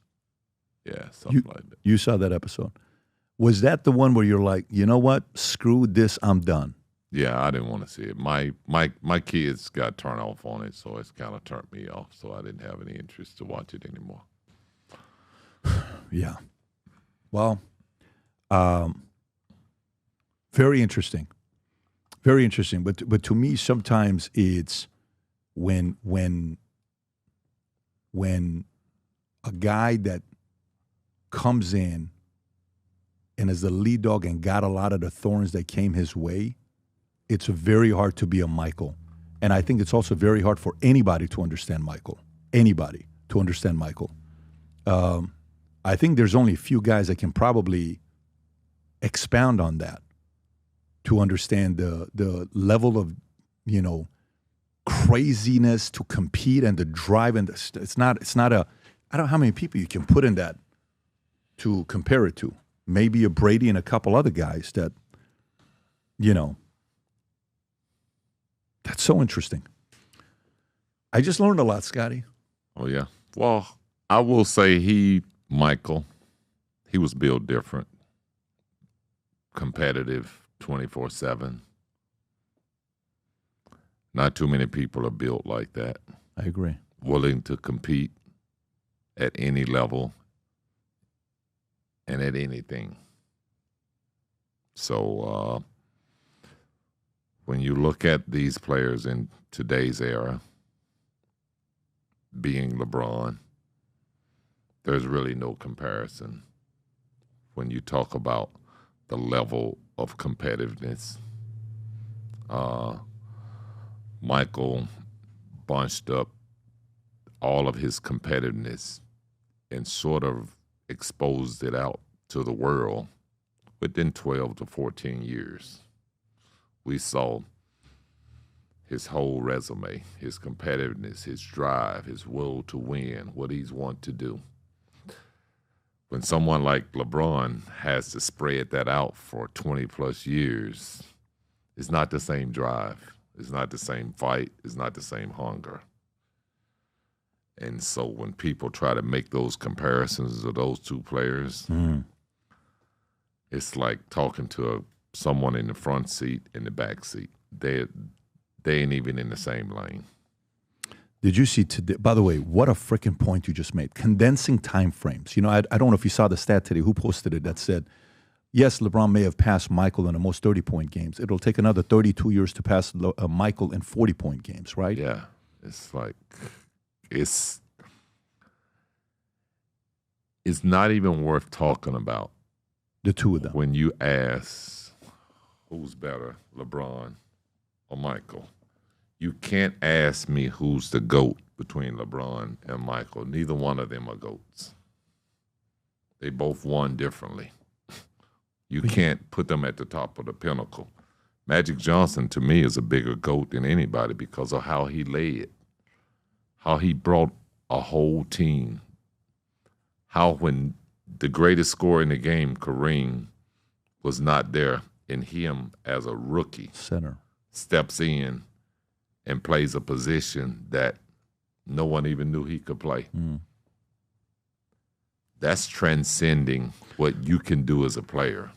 Yeah, something like that. You saw that episode. Was that the one where you're like, you know what? Screw this, I'm done. Yeah, I didn't want to see it. My kids got turned off on it, so it's kind of turned me off. So I didn't have any interest to watch it anymore. Yeah. Well, very interesting. Very interesting. But to me, sometimes it's when a guy that comes in and is the lead dog and got a lot of the thorns that came his way, it's very hard to be a Michael. And I think it's also very hard for anybody to understand Michael. Anybody to understand Michael. I think there's only a few guys that can probably expound on that to understand the level of, craziness to compete and the drive. And it's not a, I don't know how many people you can put in that to compare it to. Maybe a Brady and a couple other guys that, that's so interesting. I just learned a lot, Scottie. Oh, yeah. Well, I will say Michael, he was built different. Competitive 24/7. Not too many people are built like that. I agree. Willing to compete at any level and at anything. So when you look at these players in today's era, being LeBron, there's really no comparison when you talk about the level of competitiveness. Michael bunched up all of his competitiveness and sort of exposed it out to the world within 12 to 14 years. We saw his whole resume, his competitiveness, his drive, his will to win, what he's want to do. When someone like LeBron has to spread that out for 20-plus years, it's not the same drive. It's not the same fight. It's not the same hunger. And so when people try to make those comparisons of those two players, it's like talking to someone in the front seat and the back seat. They ain't even in the same lane. Did you see today? By the way, what a freaking point you just made. Condensing time frames. I don't know if you saw the stat today. Who posted it that said, yes, LeBron may have passed Michael in the most 30-point games. It'll take another 32 years to pass Michael in 40-point games, right? Yeah. It's like, it's not even worth talking about. The two of them. When you ask who's better, LeBron or Michael, you can't ask me who's the GOAT between LeBron and Michael. Neither one of them are GOATs. They both won differently. You can't put them at the top of the pinnacle. Magic Johnson, to me, is a bigger GOAT than anybody because of how he led, how he brought a whole team, how when the greatest scorer in the game, Kareem, was not there, and him as a rookie center steps in and plays a position that no one even knew he could play. That's transcending what you can do as a player.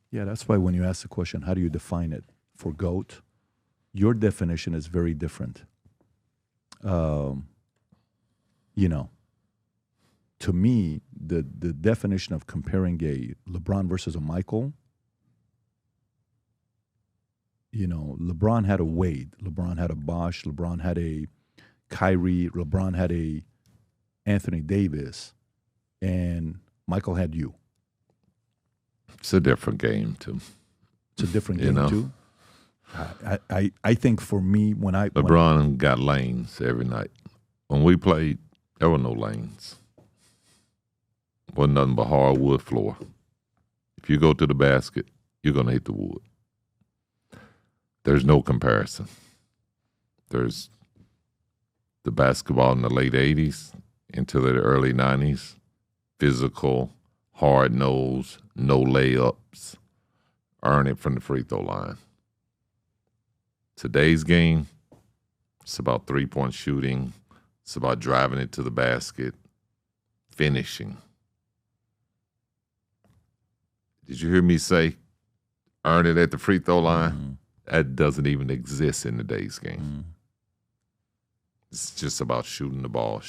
Yeah, that's why when you ask the question, how do you define it for GOAT, your definition is very different. To me, the definition of comparing a LeBron versus a Michael, LeBron had a Wade, LeBron had a Bosh, LeBron had a Kyrie, LeBron had a Anthony Davis, and Michael had you. It's a different game, too. It's a different game, too? I think for me, LeBron got lanes every night. When we played, there were no lanes. Wasn't nothing but hardwood floor. If you go to the basket, you're going to hit the wood. There's no comparison. the basketball in the late 80s into the early 90s. Physical, hard-nosed, no layups, earn it from the free throw line. Today's game, it's about three-point shooting. It's about driving it to the basket, finishing. Did you hear me say earn it at the free throw line? Mm-hmm. That doesn't even exist in today's game. Mm-hmm. It's just about shooting the ball.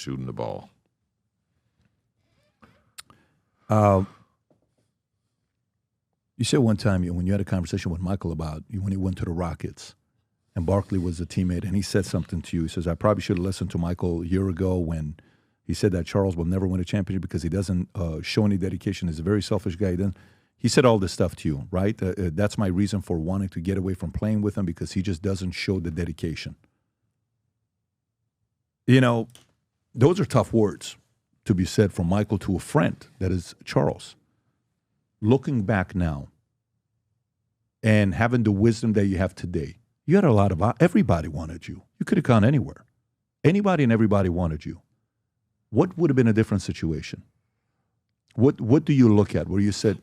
You said one time when you had a conversation with Michael about when he went to the Rockets and Barkley was a teammate and he said something to you. He says, I probably should have listened to Michael a year ago when he said that Charles will never win a championship because he doesn't show any dedication. He's a very selfish guy. He said all this stuff to you, right? That's my reason for wanting to get away from playing with him because he just doesn't show the dedication. You know, those are tough words to be said from Michael to a friend that is Charles. Looking back now and having the wisdom that you have today, you had a lot of everybody wanted you. You could have gone anywhere. Anybody and everybody wanted you. What would have been a different situation? What do you look at where you said,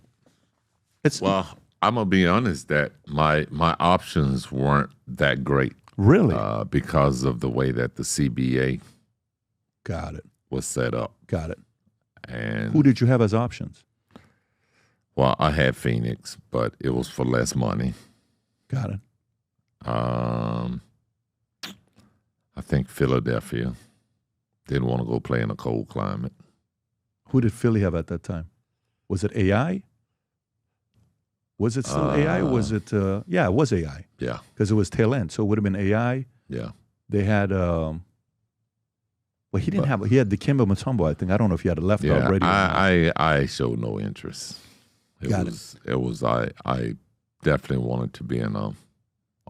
Well, I'm going to be honest that my options weren't that great. Really? Because of the way that the CBA Got it. was set up. Got it. And who did you have as options? Well, I had Phoenix, but it was for less money. Got it. I think Philadelphia. Didn't want to go play in a cold climate. Who did Philly have at that time? Was it AI? Was it still AI? Or was it? Yeah, it was AI. Yeah. Because it was tail end. So it would have been AI. Yeah. They had, well, he didn't have, he had Dikembe Mutombo, I think. I don't know if he had a left guard ready. I showed no interest. It was I definitely wanted to be in a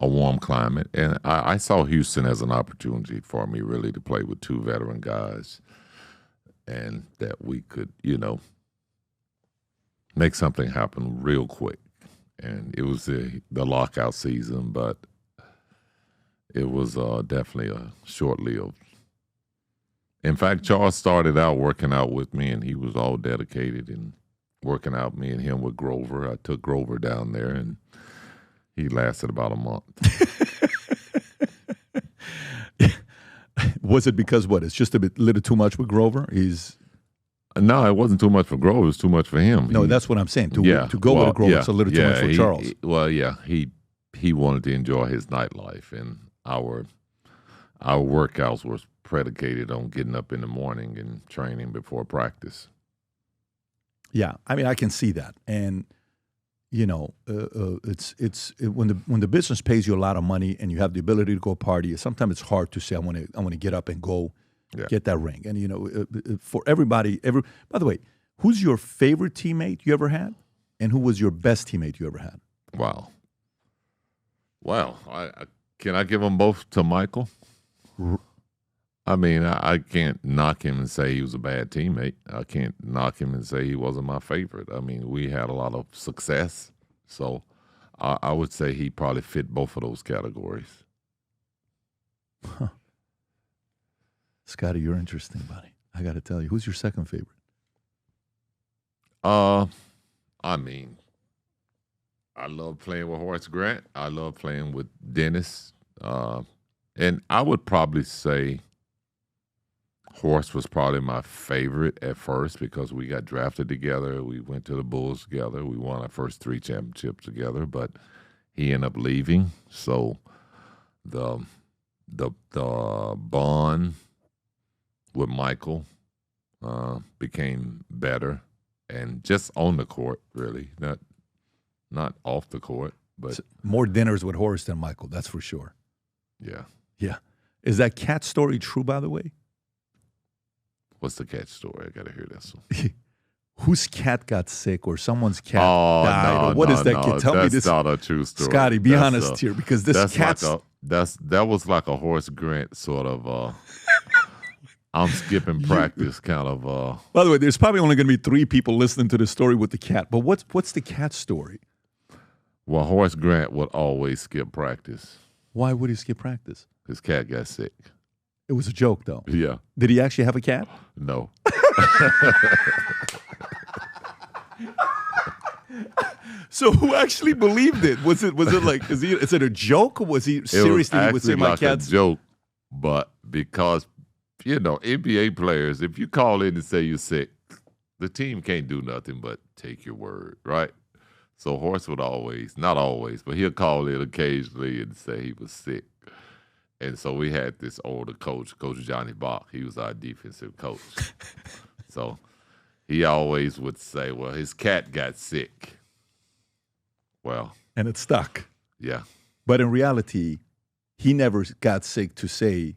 warm climate. And I saw Houston as an opportunity for me really to play with two veteran guys and that we could, make something happen real quick. And it was the lockout season, but it was definitely a short-lived. In fact, Charles started out working out with me, and he was all dedicated and working out me and him with Grover. I took Grover down there, and he lasted about a month. Was it because what? It's just a little too much with Grover? No, it wasn't too much for Grover. It was too much for him. No, that's what I'm saying. To go with Grover, it's a little too much for Charles. He wanted to enjoy his nightlife, and our workouts were predicated on getting up in the morning and training before practice. Yeah, I mean, I can see that, and it's when the business pays you a lot of money and you have the ability to go party. Sometimes it's hard to say I want to get up and go. Yeah. Get that ring. And, for everybody, by the way, who's your favorite teammate you ever had? And who was your best teammate you ever had? Wow. Well, can I give them both to Michael? I mean, I can't knock him and say he was a bad teammate. I can't knock him and say he wasn't my favorite. I mean, we had a lot of success. So I would say he probably fit both of those categories. Huh. Scottie, you're interesting, buddy. I got to tell you, who's your second favorite? I mean, I love playing with Horace Grant. I love playing with Dennis. And I would probably say Horace was probably my favorite at first because we got drafted together. We went to the Bulls together. We won our first 3 championships together, but he ended up leaving. So the bond with Michael became better, and just on the court, really, not off the court. But more dinners with Horace than Michael, that's for sure. Yeah. Yeah. Is that cat story true, by the way? What's the cat story? I got to hear this one. Whose cat got sick or someone's cat died? What is that kid? Tell me this. That's not a true story. Scottie, be honest here, because this cat's... that was like a Horace Grant sort of... I'm skipping practice kind of... By the way, there's probably only going to be 3 people listening to this story with the cat. But what's the cat story? Well, Horace Grant would always skip practice. Why would he skip practice? His cat got sick. It was a joke, though. Yeah. Did he actually have a cat? No. So who actually believed it? Was it like is it a joke or was he seriously It he would was say actually my like cat's a joke, but because NBA players, if you call in and say you're sick, the team can't do nothing but take your word, right? So Horst would always, not always, but he'll call in occasionally and say he was sick. And so we had this older coach, Coach Johnny Bach. He was our defensive coach. So he always would say, well, his cat got sick. Well. and it stuck. Yeah. But in reality, he never got sick to say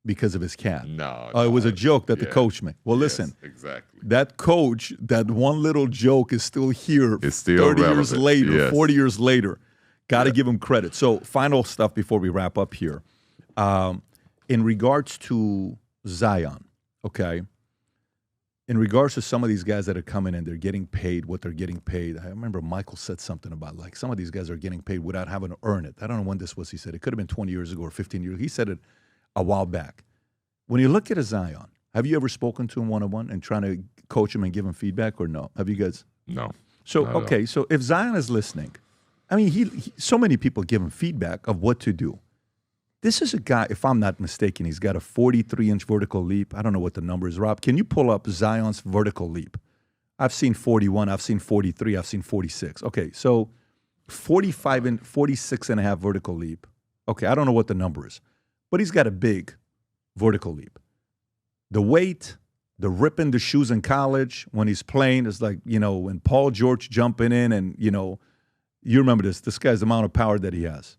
because of his cat. No. It was a joke that the Yeah. coach made. Well, Yes, listen, exactly. that coach, that one little joke is still here It's still 30 years relevant. later, Yes. 40 years later. Got to give him credit. So final stuff before we wrap up here. In regards to Zion, okay, in regards to some of these guys that are coming in, they're getting paid what they're getting paid. I remember Michael said something about like some of these guys are getting paid without having to earn it. I don't know when this was he said. It could have been 20 years ago or 15 years. He said it a while back. When you look at a Zion, have you ever spoken to him one-on-one and trying to coach him and give him feedback or no? Have you guys? No. So, Not at all. okay, so if Zion is listening, I mean, he so many people give him feedback of what to do. This is a guy, if I'm not mistaken, he's got a 43-inch vertical leap. I don't know what the number is. Rob, can you pull up Zion's vertical leap? I've seen 41, I've seen 43, I've seen 46. Okay, so 45 and 46 and a half vertical leap. Okay, I don't know what the number is, but he's got a big vertical leap. The weight, the ripping the shoes in college when he's playing is like, when Paul George jumping in and, you remember this guy's the amount of power that he has.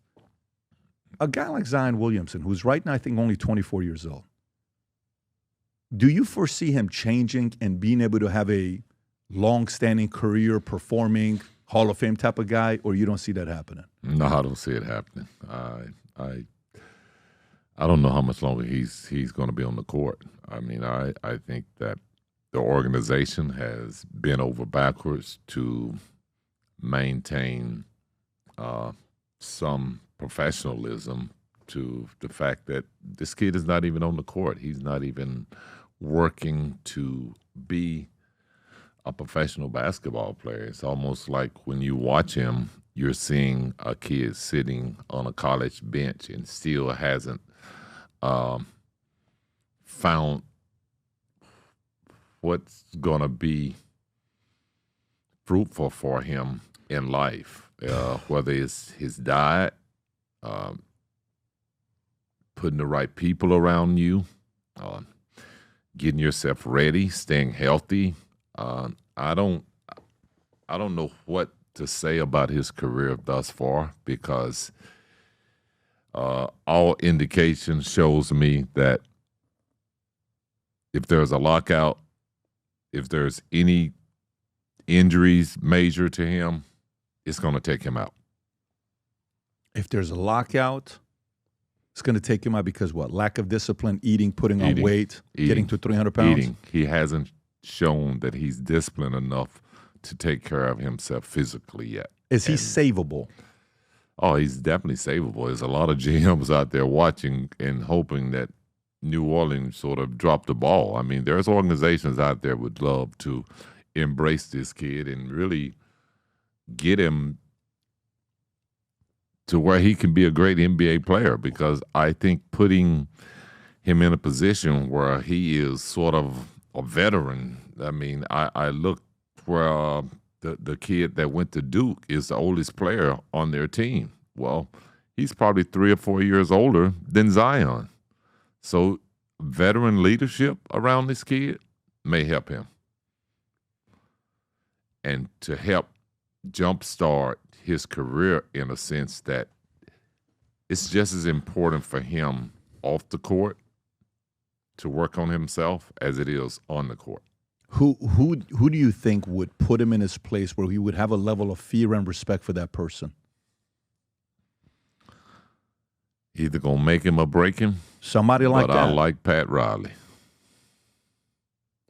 A guy like Zion Williamson, who's right now, I think, only 24 years old, do you foresee him changing and being able to have a long-standing career performing Hall of Fame type of guy, or you don't see that happening? No, I don't see it happening. I don't know how much longer he's going to be on the court. I mean, I think that the organization has bent over backwards to maintain some professionalism to the fact that this kid is not even on the court. He's not even working to be a professional basketball player. It's almost like when you watch him, you're seeing a kid sitting on a college bench and still hasn't found what's going to be fruitful for him in life, whether it's his diet, putting the right people around you, getting yourself ready, staying healthy. I don't know what to say about his career thus far because all indication shows me that if there's a lockout, if there's any injuries major to him, it's going to take him out. If there's a lockout, it's going to take him out because what? Lack of discipline, putting on weight, getting to 300 pounds? Eating. He hasn't shown that he's disciplined enough to take care of himself physically yet. Is he savable? Oh, he's definitely savable. There's a lot of GMs out there watching and hoping that New Orleans sort of dropped the ball. I mean, there's organizations out there would love to embrace this kid and really get him to where he can be a great NBA player, because I think putting him in a position where he is sort of a veteran. I mean, I look where the kid that went to Duke is the oldest player on their team. Well, he's probably 3 or 4 years older than Zion. So veteran leadership around this kid may help him. And to help jumpstart his career in a sense that it's just as important for him off the court to work on himself as it is on the court. Who do you think would put him in his place where he would have a level of fear and respect for that person? Either gonna make him or break him. Somebody like but that. I like Pat Riley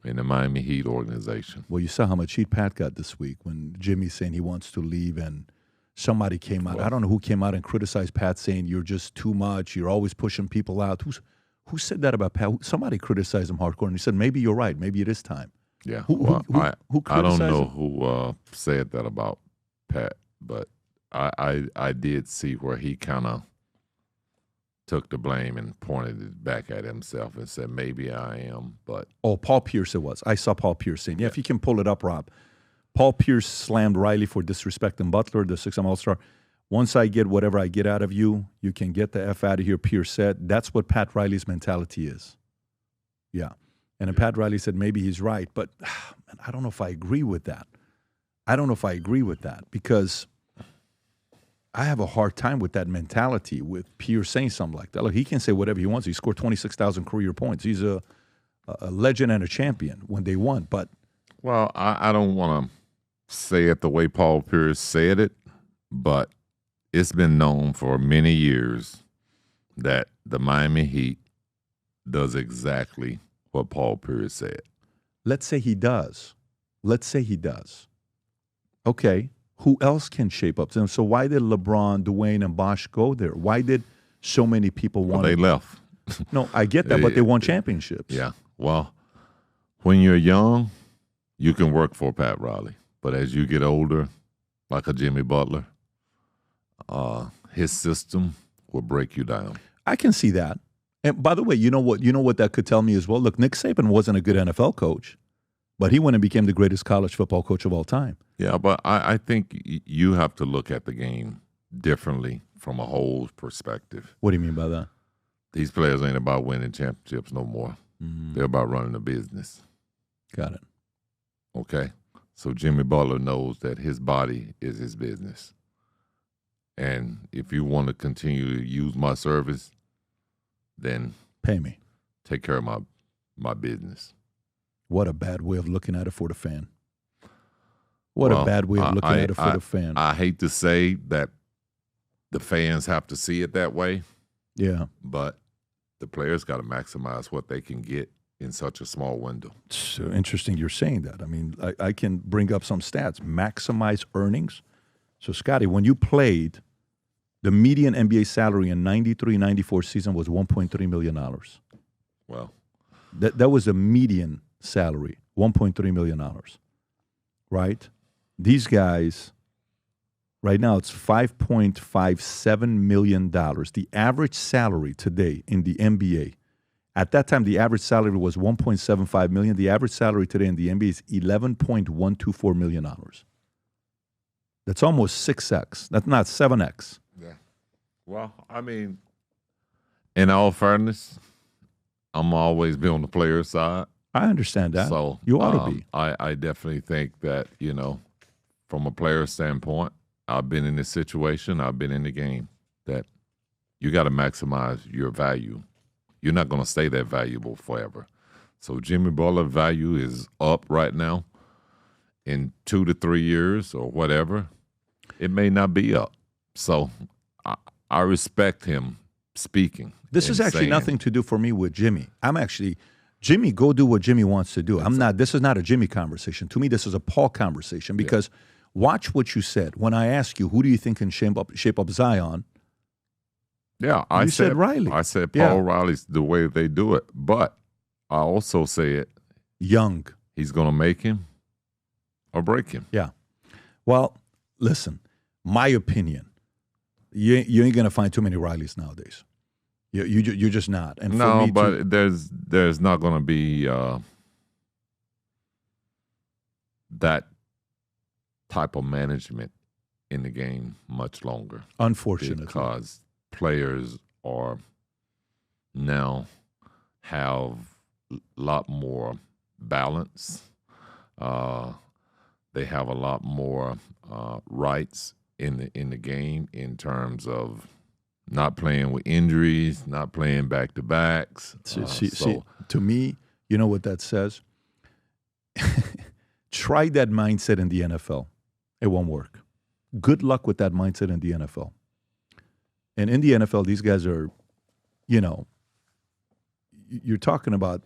in the Miami Heat organization. Well, you saw how much heat Pat got this week when Jimmy's saying he wants to leave, and somebody came out. I don't know who came out and criticized Pat, saying you're just too much. You're always pushing people out. Who said that about Pat? Somebody criticized him hardcore, and he said, maybe you're right. Maybe it is time. Yeah. Who I criticized don't know him? who said that about Pat, but I did see where he kind of took the blame and pointed it back at himself and said, maybe I am, but. Oh, Paul Pierce it was. I saw Paul Pierce saying, if you can pull it up, Rob. Paul Pierce slammed Riley for disrespecting Butler, the 6M All-Star. Once I get whatever I get out of you, you can get the F out of here, Pierce said. That's what Pat Riley's mentality is. Yeah. And then Pat Riley said maybe he's right, but man, I don't know if I agree with that. Because I have a hard time with that mentality, with Pierce saying something like that. Look, he can say whatever he wants. He scored 26,000 career points. He's a legend and a champion when they won. But Well, I don't want to say it the way Paul Pierce said it, but it's been known for many years that the Miami Heat does exactly what Paul Pierce said. let's say he does. Okay, who else can shape up to him? So why did LeBron, Dwayne, and Bosh go there? Why did so many people want Well, they left. No, I get that, but they won championships. Yeah. Well, when you're young, you can work for Pat Riley. But as you get older, like a Jimmy Butler, his system will break you down. I can see that. And by the way, you know what that could tell me as well? Look, Nick Saban wasn't a good NFL coach, but he went and became the greatest college football coach of all time. Yeah, but I think you have to look at the game differently from a whole perspective. What do you mean by that? These players ain't about winning championships no more. They're about running a business. Got it. Okay? So Jimmy Butler knows that his body is his business. And if you want to continue to use my service, then Pay me. take care of my business. What a bad way of looking at it for the fan. What a bad way of looking at it for the fan. I hate to say that the fans have to see it that way, Yeah. but the players got to maximize what they can get in such a small window. So interesting you're saying that. I mean, I can bring up some stats. Maximize earnings. So, Scottie, when you played, the median NBA salary in 93-94 season was $1.3 million. Well, That was the median salary, $1.3 million, right? These guys, right now, it's $5.57 million. The average salary today in the NBA, at that time, the average salary was $1.75 million. The average salary today in the NBA is $11.124 million. That's almost 6X. That's not 7X. yeah. Well, I mean, in all fairness, I'm always be on the player side. I understand that. So you ought to be. I definitely think that, from a player standpoint, I've been in this situation, I've been in the game, that you got to maximize your value. You're not going to stay that valuable forever. So Jimmy Butler's value is up right now. In 2 to 3 years or whatever, it may not be up. So I respect him speaking. This is actually saying, nothing to do for me with Jimmy. Jimmy, go do what Jimmy wants to do. This is not a Jimmy conversation. To me, this is a Paul conversation because watch what you said. When I ask you, who do you think can shape up Zion? Yeah, I said Riley. I said Paul Riley's the way they do it. But I also said Young. He's going to make him or break him. Yeah. Well, listen, my opinion, you ain't going to find too many Rileys nowadays. You're just not. And no, for me but there's not going to be that type of management in the game much longer. Unfortunately. Because players are now have a lot more balance. They have a lot more rights in the game in terms of not playing with injuries, not playing back-to-backs. See, to me, you know what that says? Try that mindset in the NFL. It won't work. Good luck with that mindset in the NFL. And in the NFL, these guys are, you're talking about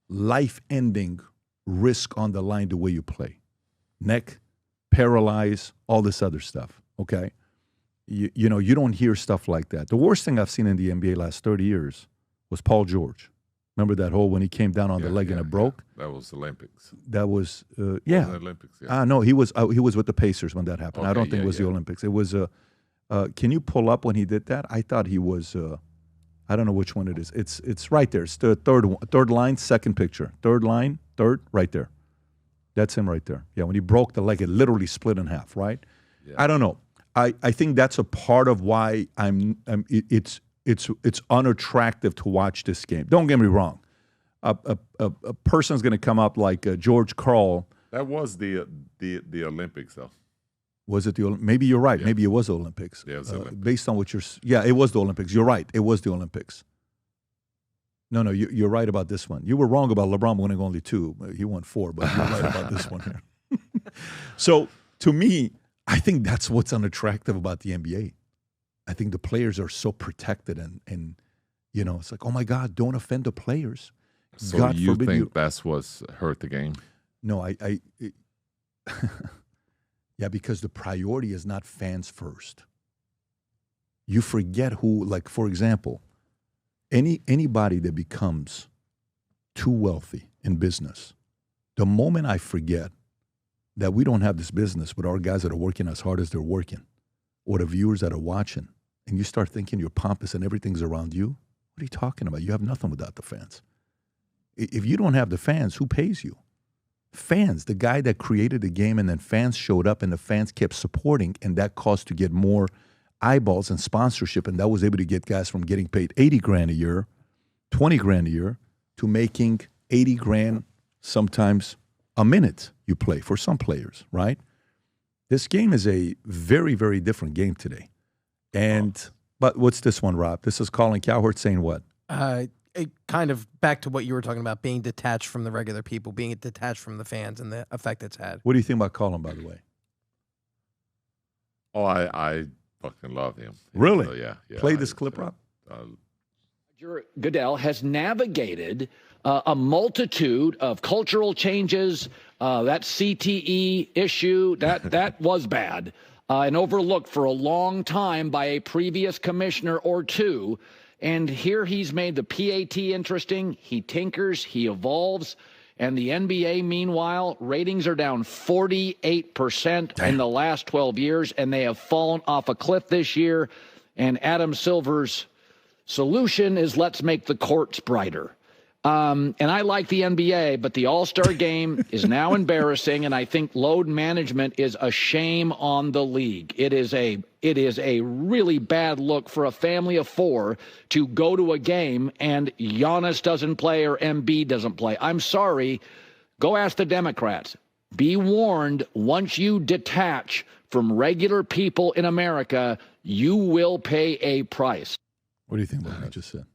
life-ending risk on the line the way you play. Neck, paralyze, all this other stuff, okay? You don't hear stuff like that. The worst thing I've seen in the NBA last 30 years was Paul George. Remember that hole when he came down on the leg and it broke? Yeah. That was Olympics. That was Wasn't it Olympics, yeah. No, he was with the Pacers when that happened. I Okay, don't think it was the Olympics. It was can you pull up when he did that? I thought he was I don't know which one it is. It's right there. It's the third line, second picture. Third line, right there. That's him right there. Yeah, when he broke the leg, it literally split in half, right? Yeah. I don't know. I think that's a part of why it's unattractive to watch this game. Don't get me wrong. A person's going to come up like George Karl. That was the Olympics, though. Was it maybe you're right. Yeah. Maybe it was the Olympics. Yeah, it was the Olympics. Based on what it was the Olympics. You're right. It was the Olympics. No, you're right about this one. You were wrong about LeBron winning only 2. He won 4, but you're right about this one here. So, to me, I think that's what's unattractive about the NBA. I think the players are so protected and it's like, oh, my God, don't offend the players. So God you forbid think that's what's hurt the game? No, yeah, because the priority is not fans first. You forget who, like, for example, anybody that becomes too wealthy in business, the moment I forget that we don't have this business with our guys that are working as hard as they're working, or the viewers that are watching, and you start thinking you're pompous and everything's around you, what are you talking about? You have nothing without the fans. If you don't have the fans, who pays you? Fans, the guy that created the game, and then fans showed up and the fans kept supporting, and that caused to get more eyeballs and sponsorship, and that was able to get guys from getting paid $80,000 a year, $20,000 a year, to making $80,000 sometimes a minute you play for some players, right? This game is a very, very different game today. But what's this one, Rob? This is Colin Cowherd saying what? It kind of back to what you were talking about, being detached from the regular people, being detached from the fans and the effect it's had. What do you think about Colin, by the way? Oh, I fucking love him. Really? So, yeah. Play this clip, Rob. Goodell has navigated a multitude of cultural changes. That CTE issue, that was bad and overlooked for a long time by a previous commissioner or two. And here he's made the PAT interesting. He tinkers, he evolves. And the NBA, meanwhile, ratings are down 48% in the last 12 years, and they have fallen off a cliff this year. And Adam Silver's solution is let's make the courts brighter. And I like the NBA, but the All-Star game is now embarrassing, and I think load management is a shame on the league. It is a really bad look for a family of 4 to go to a game and Giannis doesn't play or Embiid doesn't play. I'm sorry. Go ask the Democrats. Be warned, once you detach from regular people in America, you will pay a price. What do you think about what I just said?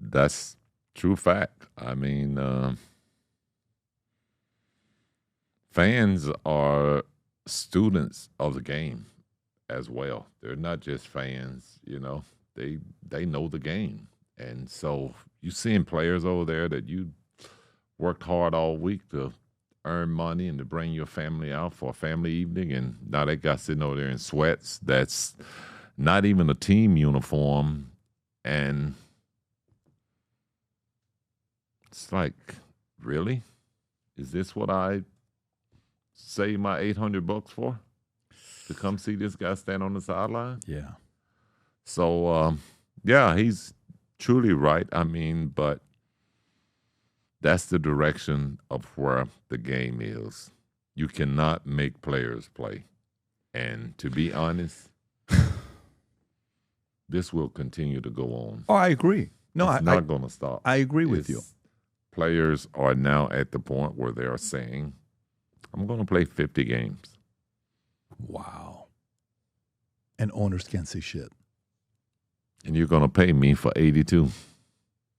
That's true fact. I mean, fans are students of the game as well. They're not just fans, they know the game. And so you seeing players over there that you worked hard all week to earn money and to bring your family out for a family evening, and now they got sitting over there in sweats. That's not even a team uniform. And it's like, really? Is this what I save my $800 for? To come see this guy stand on the sideline? Yeah. So, yeah, he's truly right. I mean, but that's the direction of where the game is. You cannot make players play. And to be honest, this will continue to go on. Oh, I agree. No, it's not going to stop. I agree with you. Players are now at the point where they are saying, I'm going to play 50 games. Wow. And owners can't say shit. And you're going to pay me for 82.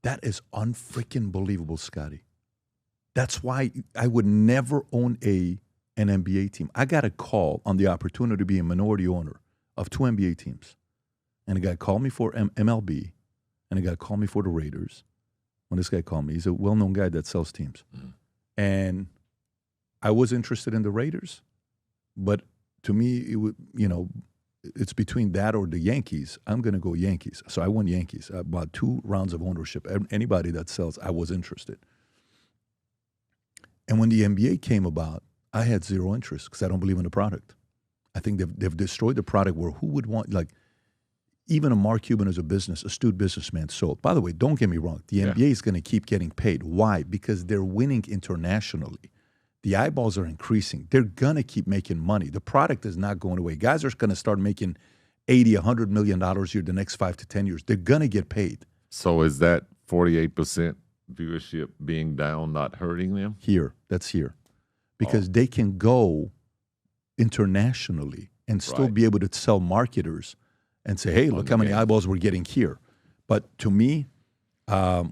That is unfreaking believable, Scottie. That's why I would never own an NBA team. I got a call on the opportunity to be a minority owner of 2 NBA teams. And a guy called me for MLB, and a guy called me for the Raiders. When this guy called me, he's a well-known guy that sells teams. Mm. And I was interested in the Raiders, but to me, it would, it's between that or the Yankees. I'm going to go Yankees. So I won Yankees. I bought 2 rounds of ownership. Anybody that sells, I was interested. And when the NBA came about, I had 0 interest because I don't believe in the product. I think they've destroyed the product where who would want, like, even a Mark Cuban is a astute businessman sold. By the way, don't get me wrong. The NBA is going to keep getting paid. Why? Because they're winning internationally. The eyeballs are increasing. They're going to keep making money. The product is not going away. Guys are going to start making $80, $100 million a year the next 5 to 10 years. They're going to get paid. So is that 48% viewership being down not hurting them? That's here. Because they can go internationally and still be able to sell marketers and say, hey, look how many eyeballs we're getting here. But to me, I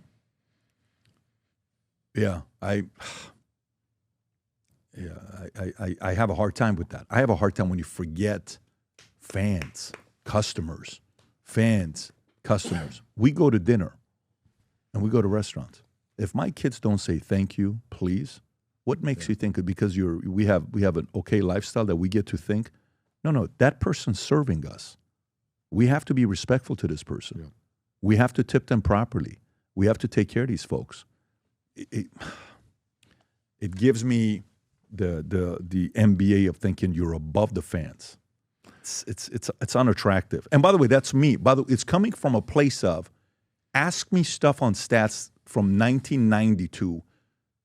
have a hard time with that. I have a hard time when you forget fans, customers. We go to dinner and we go to restaurants. If my kids don't say thank you, please, what makes you think because we have an okay lifestyle that we get to think, no, that person's serving us. We have to be respectful to this person. Yeah. We have to tip them properly. We have to take care of these folks. It gives me the MBA of thinking you're above the fans. It's unattractive. And by the way, that's me. It's coming from a place of ask me stuff on stats from 1990 to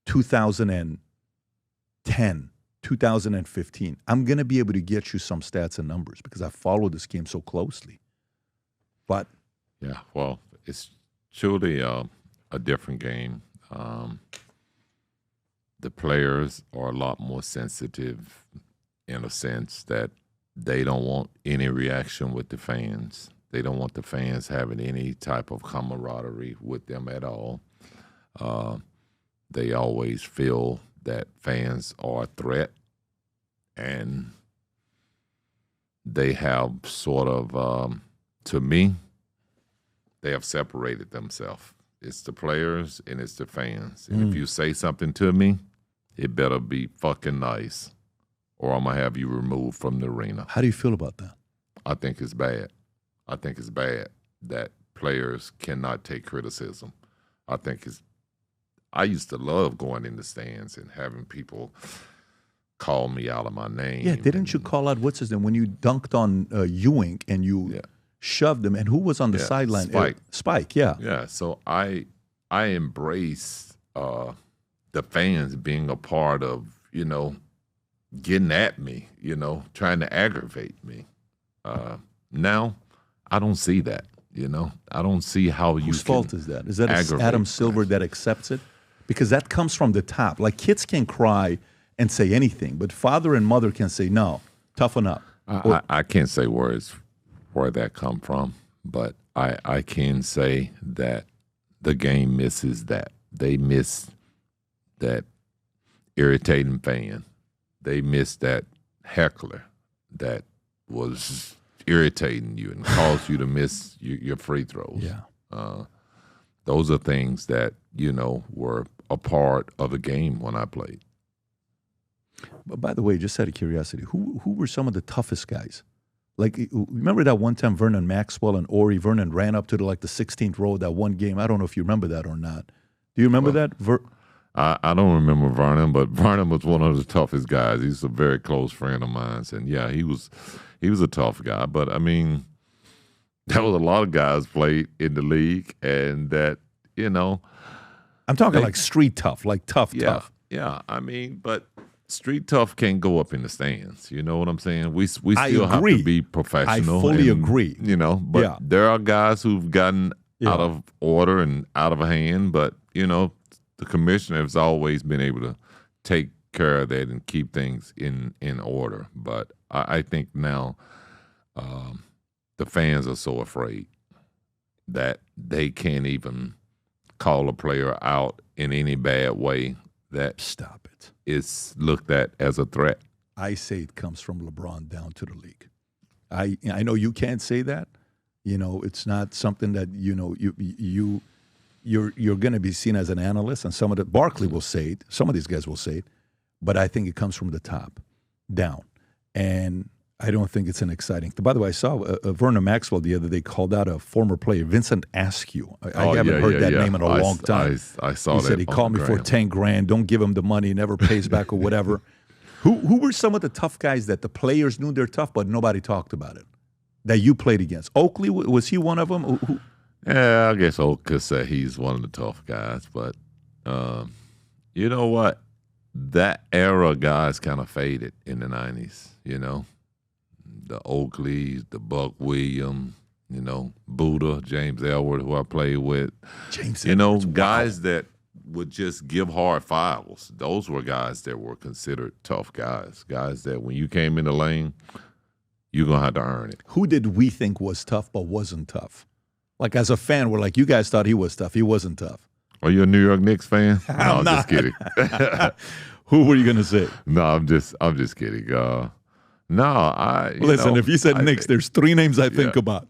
2010, 2015. I'm going to be able to get you some stats and numbers because I follow this game so closely. But yeah, well, it's truly a different game. The players are a lot more sensitive in a sense that they don't want any reaction with the fans. They don't want the fans having any type of camaraderie with them at all. They always feel that fans are a threat, and they have sort of, to me, they have separated themselves. It's the players and it's the fans. And if you say something to me, it better be fucking nice, or I'm going to have you removed from the arena. How do you feel about that? I think it's bad. I think it's bad that players cannot take criticism. I used to love going in the stands and having people call me out of my name. Yeah, didn't you call out, what's his name, when you dunked on Ewing and you shoved him, and who was on the sideline? Spike, yeah. Yeah, so I embrace the fans being a part of, getting at me, trying to aggravate me. Now, I don't see that, I don't see how you Whose fault is that? Is that Adam Silver that accepts it? Because that comes from the top. Like, kids can cry and say anything, but father and mother can say, no, toughen up. I can't say where that come from, but I can say that the game misses that. They miss that irritating fan. They miss that heckler that was irritating you and caused you to miss your free throws. Yeah. Those are things that, were a part of the game when I played. But by the way, just out of curiosity, who were some of the toughest guys? Like, remember that one time Vernon Maxwell and Vernon ran up to the 16th row of that one game? I don't know if you remember that or not. Do you remember that? I don't remember Vernon, but Vernon was one of the toughest guys. He's a very close friend of mine. And, yeah, he was a tough guy. But, I mean, there was a lot of guys played in the league and that, I'm talking like street tough, like tough. Yeah, I mean, but street tough can't go up in the stands. You know what I'm saying? We still have to be professional. I fully agree. But there are guys who've gotten out of order and out of hand. But, the commissioner has always been able to take care of that and keep things in order. But I think now the fans are so afraid that they can't even call a player out in any bad way that stop it. It's looked at as a threat. I say it comes from LeBron down to the league. I know you can't say that. It's not something that you're going to be seen as an analyst, and Barkley will say it. Some of these guys will say it, but I think it comes from the top down. And I don't think it's an exciting. By the way, I saw Vernon Maxwell the other day called out a former player, Vincent Askew. I haven't heard that name in a long time. I saw he that. Said he called me for $10,000. Don't give him the money. He never pays back or whatever. Who were some of the tough guys that the players knew they're tough, but nobody talked about it, that you played against? Oakley, was he one of them? Yeah, I guess Oak could say he's one of the tough guys. But you know what? That era guys kind of faded in the 90s, you know. The Oakleys, the Buck Williams, you know, Buddha, James Elwood, who I played with. Guys that would just give hard fouls. Those were guys that were considered tough guys. Guys that when you came in the lane, you're going to have to earn it. Who did we think was tough but wasn't tough? Like as a fan, we're like, you guys thought he was tough. He wasn't tough. Are you a New York Knicks fan? No, I'm just kidding. Who were you going to say? No, I'm just kidding. Listen, if you said Knicks, there's three names I think about.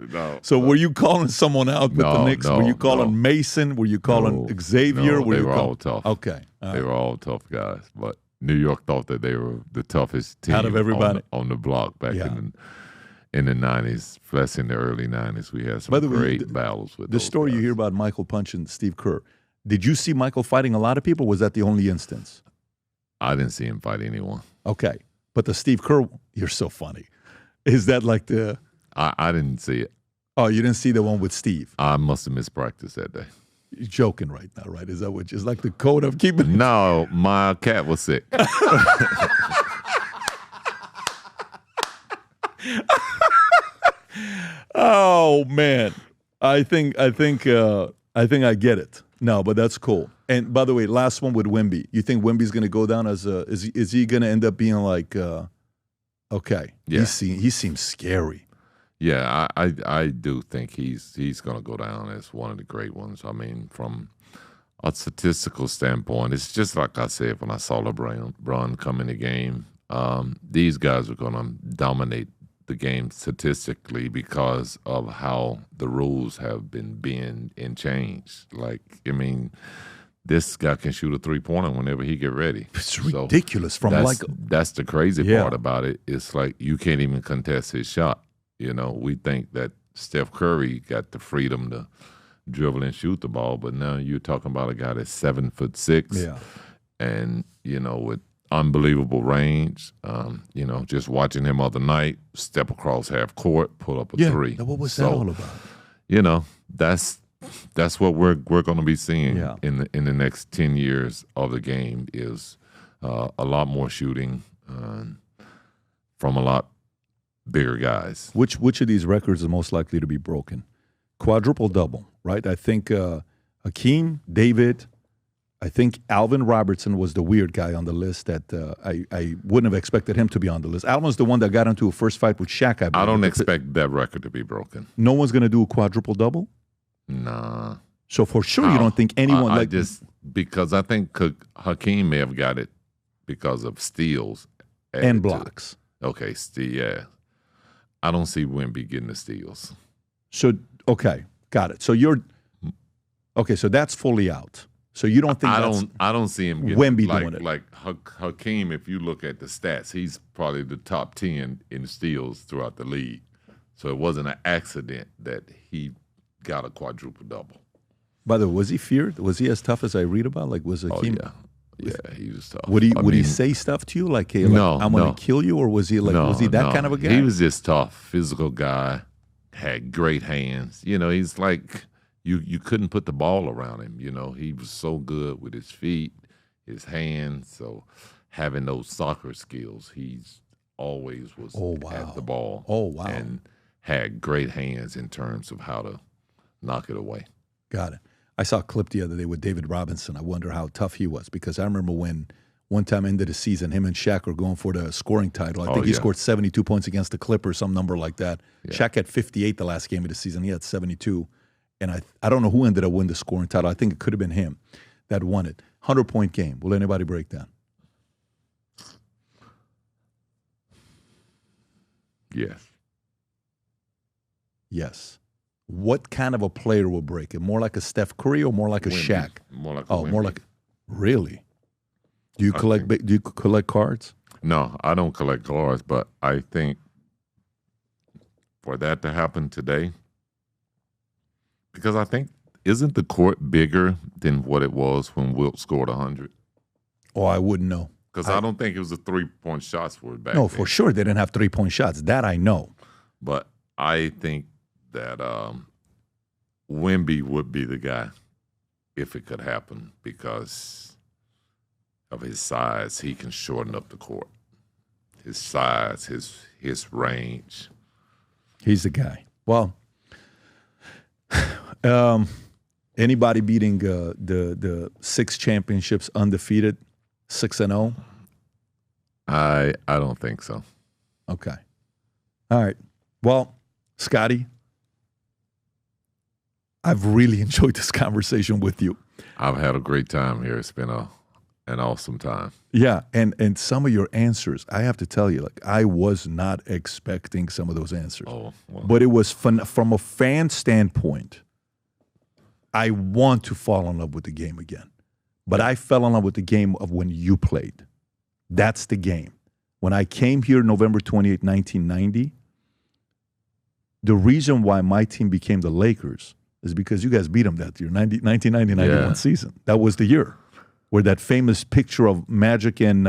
Were you calling someone out with the Knicks? Were you calling Mason? Were you calling Xavier? They were all tough. Okay. They were all tough guys. But New York thought that they were the toughest team out of everybody on the block back in the 90s, plus in the early 90s. We had some great battles with the those story guys. You hear about Michael Punch and Steve Kerr. Did you see Michael fighting a lot of people? Was that the only instance? I didn't see him fight anyone. Okay. But the Steve Kerr, you're so funny. Is that like the... I didn't see it. Oh, you didn't see the one with Steve? I must have missed practice that day. You're joking right now, right? Is that what is like the code of keeping... No, my cat was sick. Oh, man. I think I get it. No, but that's cool. And by the way, last one with Wemby. You think Wemby's going to go down as a? Is he going to end up being like? Okay, yeah. He seems scary. Yeah, I do think he's going to go down as one of the great ones. I mean, from a statistical standpoint, it's just like I said when I saw LeBron come in the game. These guys are going to dominate the game statistically because of how the rules have been bent and changed. Like, I mean, this guy can shoot a three-pointer whenever he get ready. It's ridiculous. That's the crazy part about it. It's like you can't even contest his shot. You know, we think that Steph Curry got the freedom to dribble and shoot the ball, but now you're talking about a guy that's 7'6", and with unbelievable range. Just watching him other night, step across half court, pull up a three. What was that all about? That's what we're going to be seeing in the next 10 years of the game is a lot more shooting from a lot bigger guys. Which of these records is most likely to be broken? Quadruple double, right? I think Hakeem, David. I think Alvin Robertson was the weird guy on the list that I wouldn't have expected him to be on the list. Alvin's the one that got into a first fight with Shaq. I don't expect that record to be broken. No one's going to do a quadruple double? Nah. So for sure you don't think anyone because I think Hakeem may have got it because of steals and blocks. Okay, yeah. I don't see Wemby getting the steals. So got it. So so that's fully out. So you don't think I don't see him getting Wemby doing it. Like Hakeem, if you look at the stats, he's probably the top 10 in steals throughout the league. So it wasn't an accident that he got a quadruple double. By the way, was he feared? Was he as tough as I read about? Like, was Hakeem? Oh, yeah, he was tough. Would he say stuff to you like, "Hey, I'm going to kill you," or was he like, was he that kind of a guy? He was just tough, physical guy, had great hands. He's like you couldn't put the ball around him. He was so good with his feet, his hands. So having those soccer skills, he's always was at the ball. Oh wow! And had great hands in terms of how to knock it away. Got it. I saw a clip the other day with David Robinson. I wonder how tough he was because I remember when one time into the season, him and Shaq were going for the scoring title. I think he scored 72 points against the Clippers, some number like that. Yeah. Shaq had 58 the last game of the season. He had 72. And I don't know who ended up winning the scoring title. I think it could have been him that won it. 100-point game. Will anybody break that? Yes. What kind of a player will break it? More like a Steph Curry or more like a Shaq? More like a Wemby. More like really? Do you collect cards? No, I don't collect cards, but I think for that to happen today, because I think, isn't the court bigger than what it was when Wilt scored 100? Oh, I wouldn't know. Because I don't think it was the 3-point shots for it back No, then. for sure they didn't have 3-point shots. That I know. But I think that Wemby would be the guy if it could happen because of his size. He can shorten up the court. His size, his range. He's the guy. Well, anybody beating the 6 championships undefeated, 6-0? I don't think so. Okay. All right. Well, Scottie, I've really enjoyed this conversation with you. I've had a great time here. It's been an awesome time. Yeah, and some of your answers, I have to tell you, like I was not expecting some of those answers. Oh, well. But it was fun from a fan standpoint. I want to fall in love with the game again. But I fell in love with the game of when you played. That's the game. When I came here November 28, 1990, the reason why my team became the Lakers is because you guys beat them that year, 1990-91 season. That was the year where that famous picture of Magic and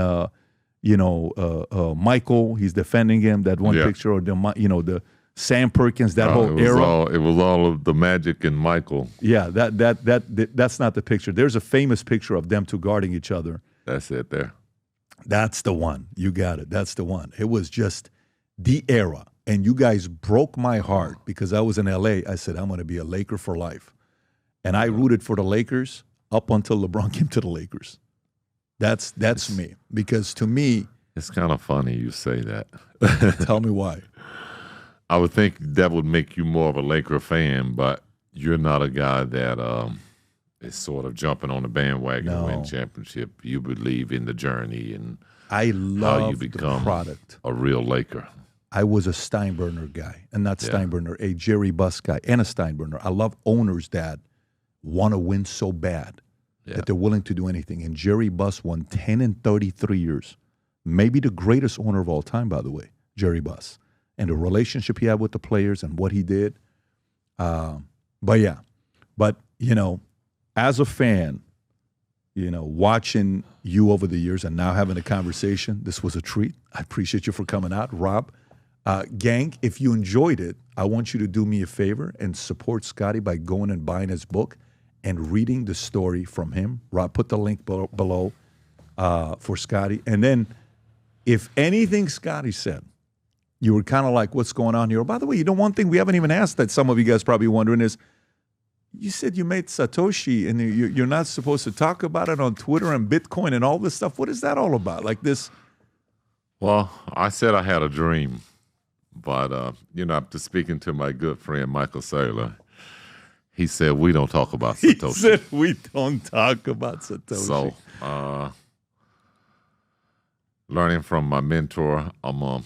Michael, he's defending him, that one picture, or the Sam Perkins, that whole era. It was all of the Magic and Michael. Yeah, that's not the picture. There's a famous picture of them two guarding each other. That's it there. That's the one. You got it. That's the one. It was just the era. And you guys broke my heart because I was in L.A. I said, I'm going to be a Laker for life. And I rooted for the Lakers up until LeBron came to the Lakers. That's me. Because to me... It's kind of funny you say that. Tell me why. I would think that would make you more of a Laker fan, but you're not a guy that is sort of jumping on the bandwagon to win championship. You believe in the journey and I love how you become the product. A real Laker. I was a Steinbrenner guy, and not Steinbrenner, a Jerry Buss guy, and a Steinbrenner. I love owners that want to win so bad that they're willing to do anything. And Jerry Buss won 10 in 33 years. Maybe the greatest owner of all time, by the way, Jerry Buss. And the relationship he had with the players and what he did. But, as a fan, watching you over the years and now having a conversation, this was a treat. I appreciate you for coming out, Rob. Gang, if you enjoyed it, I want you to do me a favor and support Scottie by going and buying his book and reading the story from him. Rob, put the link below for Scottie. And then if anything Scottie said, you were kind of like, what's going on here? By the way, one thing we haven't even asked that some of you guys probably wondering is, you said you made Satoshi and you're not supposed to talk about it on Twitter and Bitcoin and all this stuff. What is that all about? Like this? Well, I said I had a dream, but, after speaking to my good friend Michael Saylor, he said, we don't talk about Satoshi. He said, we don't talk about Satoshi. So, learning from my mentor, I'm going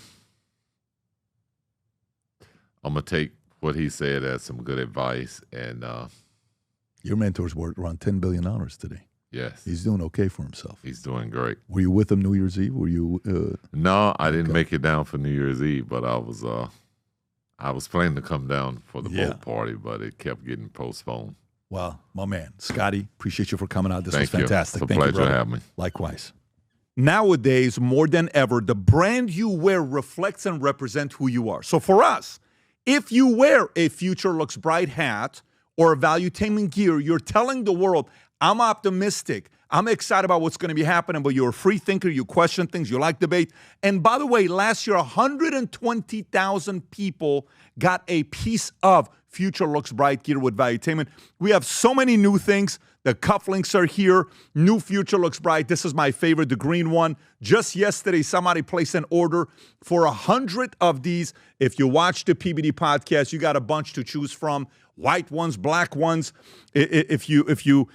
to take what he said as some good advice. And your mentor's worth around $10 billion today. Yes. He's doing okay for himself. He's doing great. Were you with him New Year's Eve? Were you? No, I didn't make it down for New Year's Eve, but I was planning to come down for the boat party, but it kept getting postponed. Well, my man, Scottie, appreciate you for coming out. This was Thank you. fantastic. It's a Thank you, pleasure brother. having me. Likewise. Nowadays, more than ever, the brand you wear reflects and represents who you are. So for us, if you wear a Future Looks Bright hat or a Valuetainment gear, you're telling the world, I'm optimistic. I'm excited about what's going to be happening, but you're a free thinker. You question things. You like debate. And by the way, last year, 120,000 people got a piece of Future Looks Bright gear with Valuetainment. We have so many new things. The cufflinks are here. New Future Looks Bright. This is my favorite, the green one. Just yesterday, somebody placed an order for 100 of these. If you watch the PBD podcast, you got a bunch to choose from. White ones, black ones. If you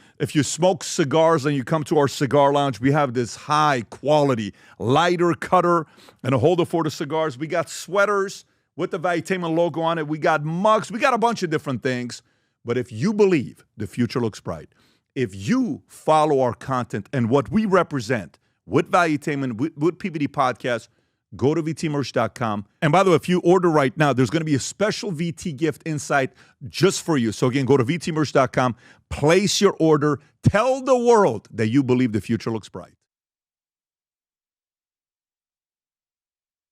smoke cigars and you come to our cigar lounge, we have this high quality lighter cutter and a holder for the cigars. We got sweaters with the Valuetainment logo on it. We got mugs. We got a bunch of different things. But if you believe the future looks bright, if you follow our content and what we represent with Valuetainment, with PBD Podcast, Go to VTmerch.com. And by the way, if you order right now, there's going to be a special VT gift inside just for you. So again, go to VTmerch.com, place your order, tell the world that you believe the future looks bright.